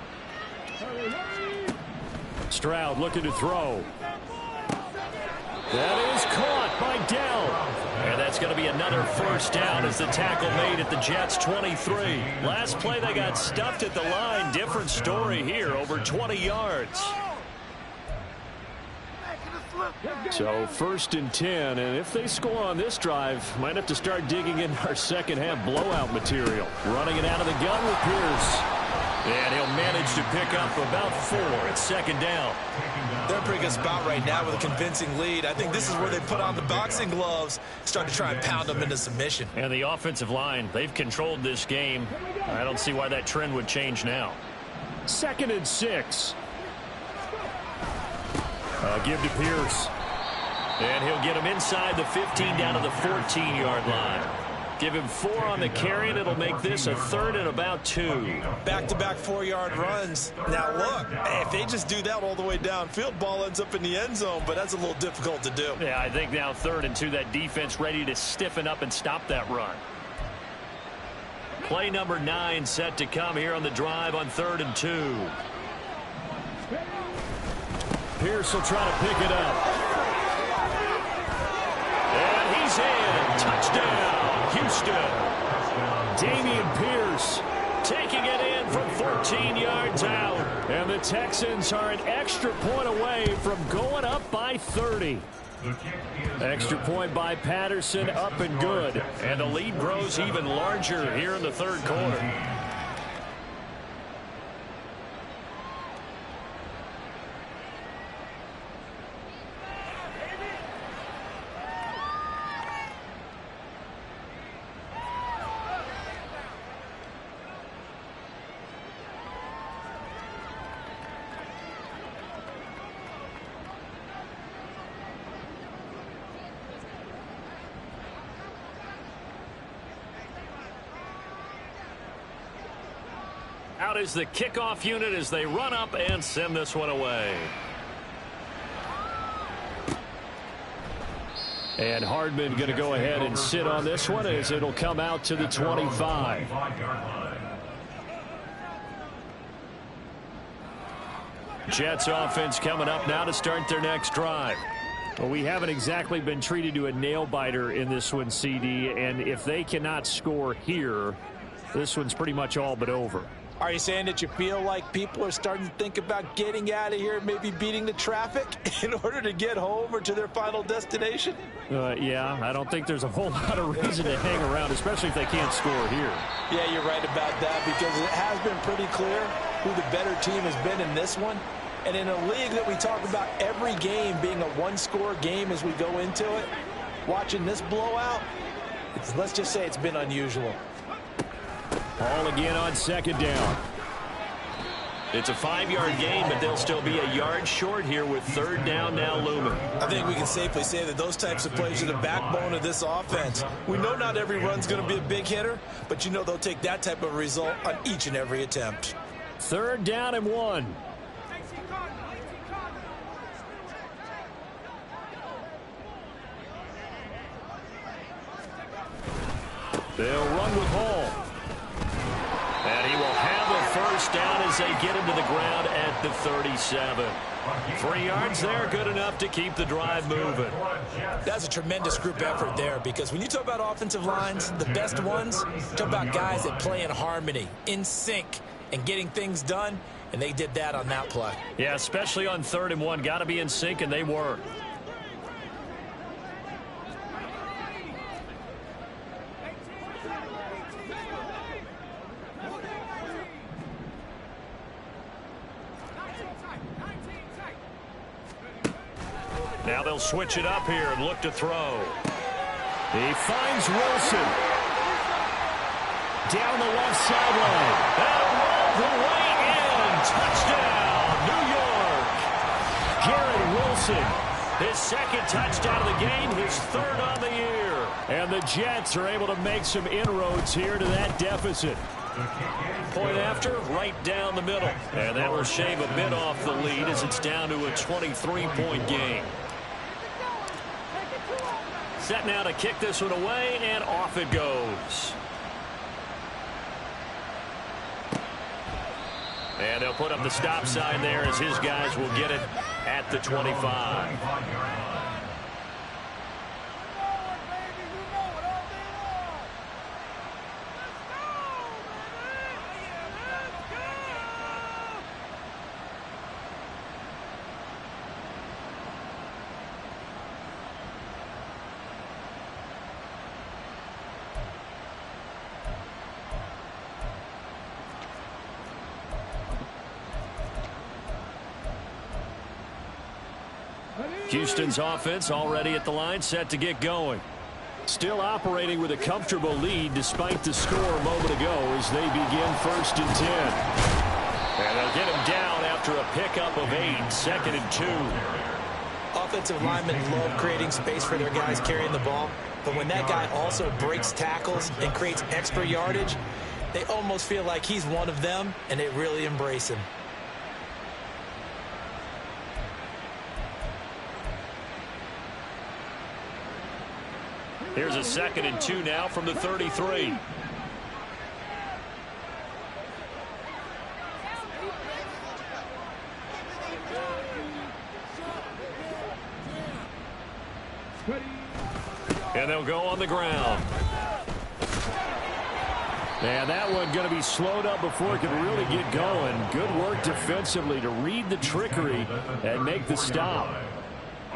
Stroud looking to throw. That is caught by Dell. And that's going to be another 1st down as the tackle made at the Jets' 23. Last play they got stuffed at the line. Different story here, over 20 yards. So 1st and 10, and if they score on this drive, might have to start digging in our second-half blowout material. Running it out of the gun with Pierce. And he'll manage to pick up about 4 at 2nd down. They're in a pretty good spot right now with a convincing lead. I think this is where they put on the boxing gloves, start to try and pound them into submission. And the offensive line, they've controlled this game. I don't see why that trend would change now. 2nd and 6. Give to Pierce. And he'll get him inside the 15 down to the 14-yard line. Give him 4 on the carry, and it'll make this a 3rd and about 2. Back-to-back 4-yard runs. Now, look, if they just do that all the way downfield, ball ends up in the end zone, but that's a little difficult to do. Yeah, I think now 3rd and 2, that defense ready to stiffen up and stop that run. Play number 9 set to come here on the drive on 3rd and 2. Pierce will try to pick it up. And he's in. Touchdown. Houston. Dameon Pierce taking it in from 14 yards out. And the Texans are an extra point away from going up by 30. Extra point by Patterson, up and good. And the lead grows even larger here in the 3rd quarter. Out is the kickoff unit as they run up and send this one away. And Hardman going to go ahead and sit on this one as it'll come out to the 25. Jets offense coming up now to start their next drive. Well, we haven't exactly been treated to a nail-biter in this one, CD, and if they cannot score here, this one's pretty much all but over. Are you saying that you feel like people are starting to think about getting out of here, maybe beating the traffic in order to get home or to their final destination? Yeah, I don't think there's a whole lot of reason to hang around, especially if they can't score here. Yeah, you're right about that, because it has been pretty clear who the better team has been in this one. And in a league that we talk about every game being a one-score game as we go into it, watching this blowout, let's just say it's been unusual. Ball again on second down. It's a 5-yard gain, but they'll still be a yard short here with third down now looming. I think we can safely say that those types of plays are the backbone of this offense. We know not every run's going to be a big hitter, but you know they'll take that type of result on each and every attempt. Third down and 1. They'll run with Hall. And he will have a first down as they get him to the ground at the 37. 3 yards there, good enough to keep the drive moving. That's a tremendous group effort there, because when you talk about offensive lines, the best ones, talk about guys that play in harmony, in sync, and getting things done, and they did that on that play. Yeah, especially on 3rd and 1. Got to be in sync, and they were. Now they'll switch it up here and look to throw. He finds Wilson. Down the left sideline. And rolled the way in. Touchdown, New York. Garrett Wilson, his second touchdown of the game, his 3rd on the year. And the Jets are able to make some inroads here to that deficit. Point after, right down the middle. And that will shave a bit off the lead as it's down to a 23-point game. Set now to kick this one away, and off it goes. And they'll put up the stop sign there as his guys will get it at the 25. Houston's offense already at the line, set to get going. Still operating with a comfortable lead despite the score a moment ago as they begin 1st and 10. And they'll get him down after a pickup of 8, 2nd and 2. Offensive linemen love creating space for their guys carrying the ball, but when that guy also breaks tackles and creates extra yardage, they almost feel like he's one of them, and they really embrace him. Here's a 2nd and 2 now from the 33. And they'll go on the ground. And that one going to be slowed up before it can really get going. Good work defensively to read the trickery and make the stop.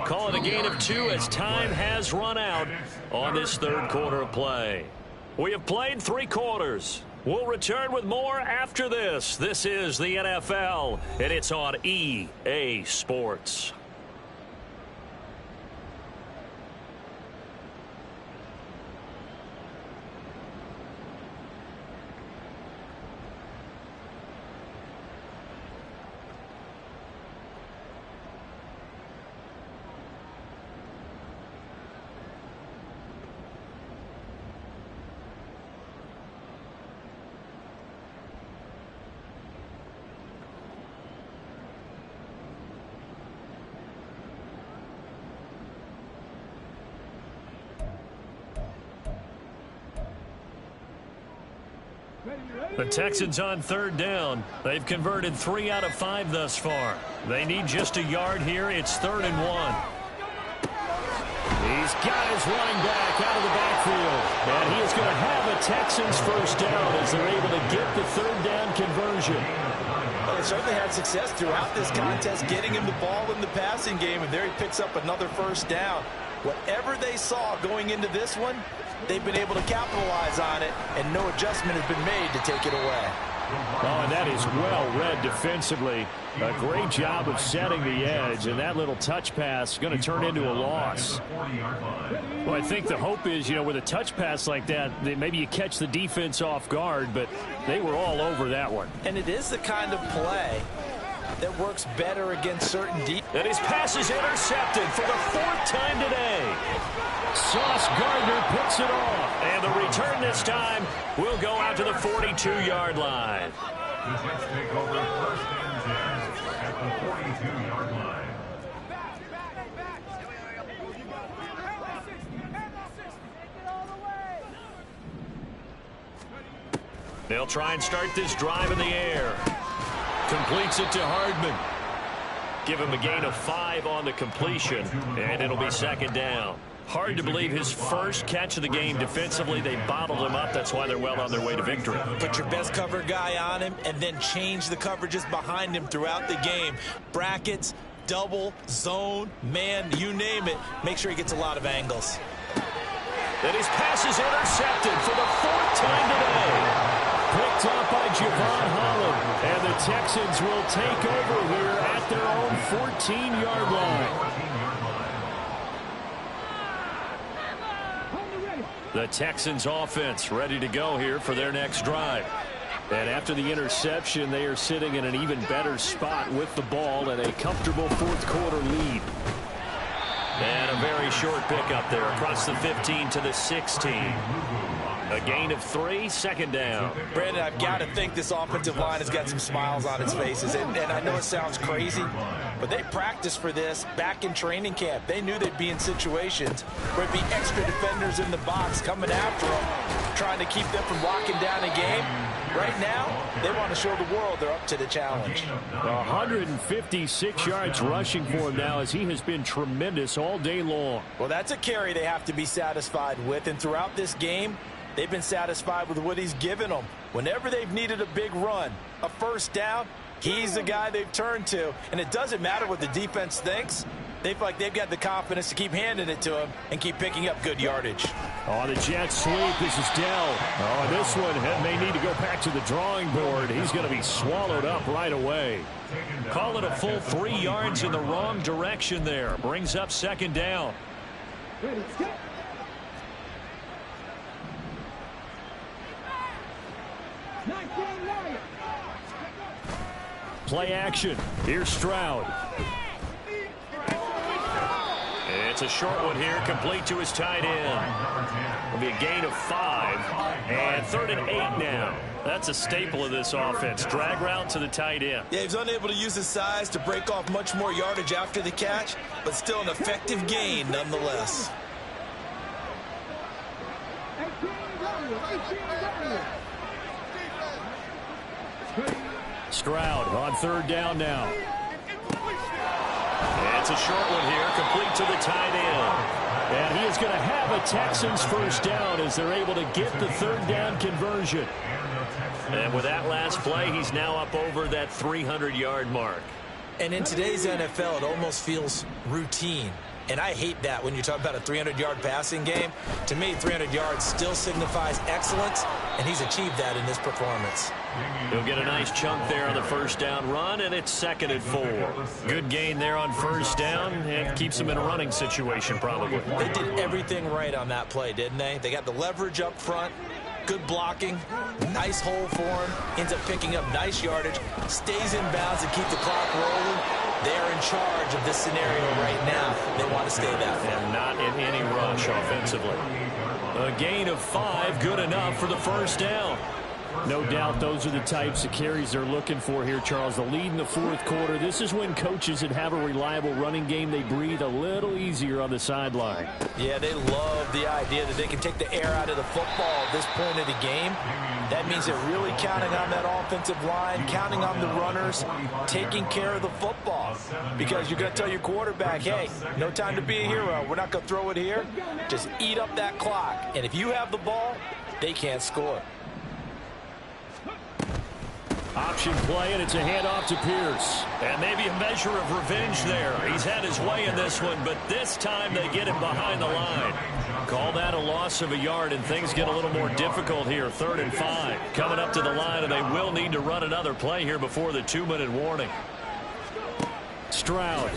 Call it a gain of 2 as time has run out on this 3rd quarter of play. We have played 3 quarters. We'll return with more after this. This is the NFL, and it's on EA Sports. The Texans on 3rd down. They've converted 3 out of 5 thus far. They need just a yard here. It's 3rd and 1. He's got his running back out of the backfield. And he is going to have a Texans first down as they're able to get the third down conversion. Well, they certainly had success throughout this contest, getting him the ball in the passing game, and there he picks up another first down. Whatever they saw going into this one, they've been able to capitalize on it, and no adjustment has been made to take it away. Oh, and that is well read defensively. A great job of setting the edge, and that little touch pass is going to turn into a loss. Well, I think the hope is, with a touch pass like that, maybe you catch the defense off guard, but they were all over that one. And it is the kind of play that works better against certain deep. And his pass is intercepted for the fourth time today. Sauce Gardner picks it off, and the return this time will go out to the 42-yard line. The Jets take over first and 10 at the 42-yard line. They'll try and start this drive in the air. Completes it to Hardman. Give him a gain of 5 on the completion, and it'll be second down. Hard to believe his first catch of the game defensively. They bottled him up. That's why they're well on their way to victory. Put your best cover guy on him and then change the coverages behind him throughout the game. Brackets, double, zone, man, you name it. Make sure he gets a lot of angles. And his pass is intercepted for the fourth time today. Picked up by Javon Holland. And the Texans will take over here at their own 14-yard line. The Texans offense ready to go here for their next drive. And after the interception, they are sitting in an even better spot with the ball and a comfortable fourth quarter lead. And a very short pickup there across the 15 to the 16. A gain of 3, second down. Brandon, I've got to think this offensive line has got some smiles on its faces. And I know it sounds crazy, but they practiced for this back in training camp. They knew they'd be in situations where it'd be extra defenders in the box coming after them, trying to keep them from locking down a game. Right now, they want to show the world they're up to the challenge. 156 yards rushing for him now as he has been tremendous all day long. Well, that's a carry they have to be satisfied with. And throughout this game, they've been satisfied with what he's given them. Whenever they've needed a big run, a first down, he's the guy they've turned to. And it doesn't matter what the defense thinks. They feel like they've got the confidence to keep handing it to him and keep picking up good yardage. Oh, the jet sweep. This is Dell. Oh, this one may need to go back to the drawing board. He's going to be swallowed up right away. Call it a full 3 yards in the wrong direction there. Brings up second down. Play action. Here's Stroud. It's a short one here, complete to his tight end. It'll be a gain of 5, and 3rd and 8 now. That's a staple of this offense. Drag route to the tight end. Yeah, he's unable to use his size to break off much more yardage after the catch, but still an effective gain nonetheless. Stroud on 3rd down now. It's a short one here, complete to the tight end. And he is going to have a Texans first down as they're able to get the 3rd down conversion. And with that last play, he's now up over that 300-yard mark. And in today's NFL, it almost feels routine. And I hate that when you talk about a 300-yard passing game. To me, 300 yards still signifies excellence, and he's achieved that in this performance. He'll get a nice chunk there on the first down run, and it's 2nd and 4. Good gain there on first down, and keeps him in a running situation probably. They did everything right on that play, didn't they? They got the leverage up front, good blocking, nice hole for him, ends up picking up nice yardage, stays in bounds and keep the clock rolling. They're in charge of this scenario right now. They want to stay that way. And not in any rush offensively. A gain of 5, good enough for the first down. No doubt those are the types of carries they're looking for here, Charles. The lead in the fourth quarter. This is when coaches that have a reliable running game, they breathe a little easier on the sideline. Yeah, they love the idea that they can take the air out of the football at this point of the game. That means they're really counting on that offensive line, counting on the runners, taking care of the football. Because you're going to tell your quarterback, hey, no time to be a hero. We're not going to throw it here. Just eat up that clock. And if you have the ball, they can't score. Option play, and it's a handoff to Pierce. And maybe a measure of revenge there. He's had his way in this one, but this time they get him behind the line. Call that a loss of a yard, and things get a little more difficult here. 3rd and 5. Coming up to the line, and they will need to run another play here before the 2-minute warning. Stroud.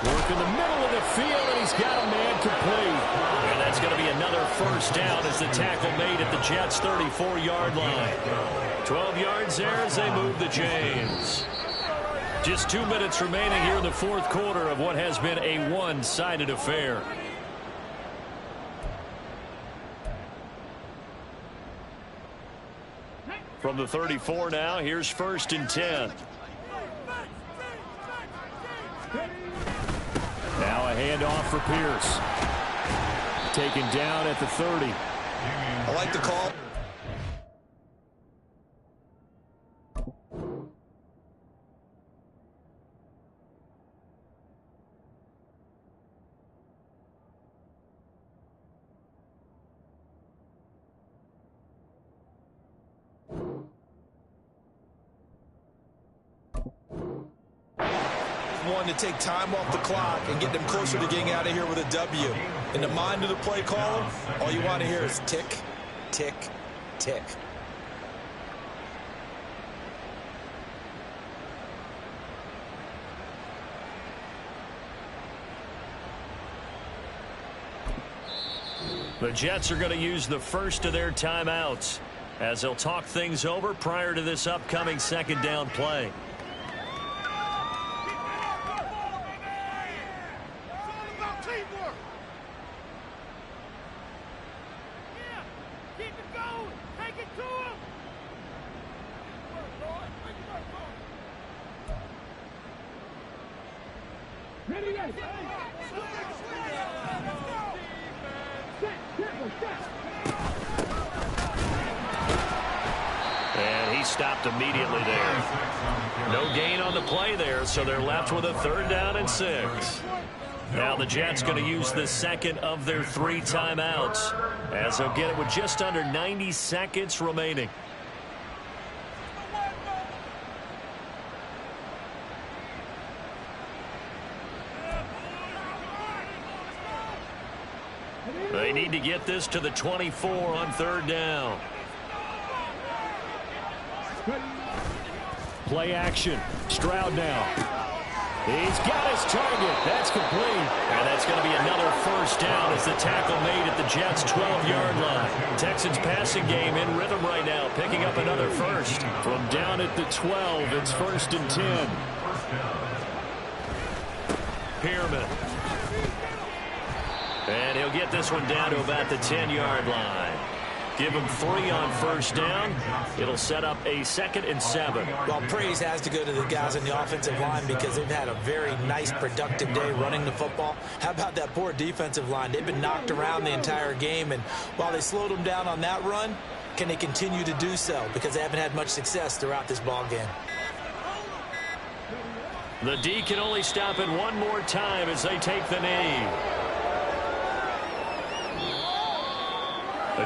Work in the middle of the field, and he's got a man complete. And that's going to be another first down as the tackle made at the Jets' 34-yard line. 12 yards there as they move the chains. Just 2 minutes remaining here in the fourth quarter of what has been a one-sided affair. From the 34 now, here's 1st and 10. Now a handoff for Pierce. Taken down at the 30. I like the call. One to take time off the clock and get them closer to getting out of here with a W. In the mind of the play caller, all you want to hear is tick, tick, tick. The Jets are going to use the first of their timeouts as they'll talk things over prior to this upcoming 2nd down play. And he stopped immediately there. No gain on the play there, so they're left with a 3rd down and 6. Now the Jets going to use the second of their 3 timeouts as they'll get it with just under 90 seconds remaining. They need to get this to the 24 on 3rd down. Play action. Stroud now. He's got his target. That's complete. And that's going to be another first down as the tackle made at the Jets' 12-yard line. Texans passing game in rhythm right now, picking up another first. From down at the 12, it's 1st and 10. Pearman. And he'll get this one down to about the 10-yard line. Give him 3 on first down. It'll set up a 2nd and 7. Well, praise has to go to the guys on the offensive line because they've had a very nice, productive day running the football. How about that poor defensive line? They've been knocked around the entire game, and while they slowed them down on that run, can they continue to do so? Because they haven't had much success throughout this ball game. The D can only stop it one more time as they take the knee.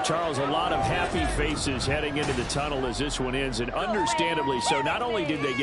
Charles, a lot of happy faces heading into the tunnel as this one ends, and understandably so. Not only did they get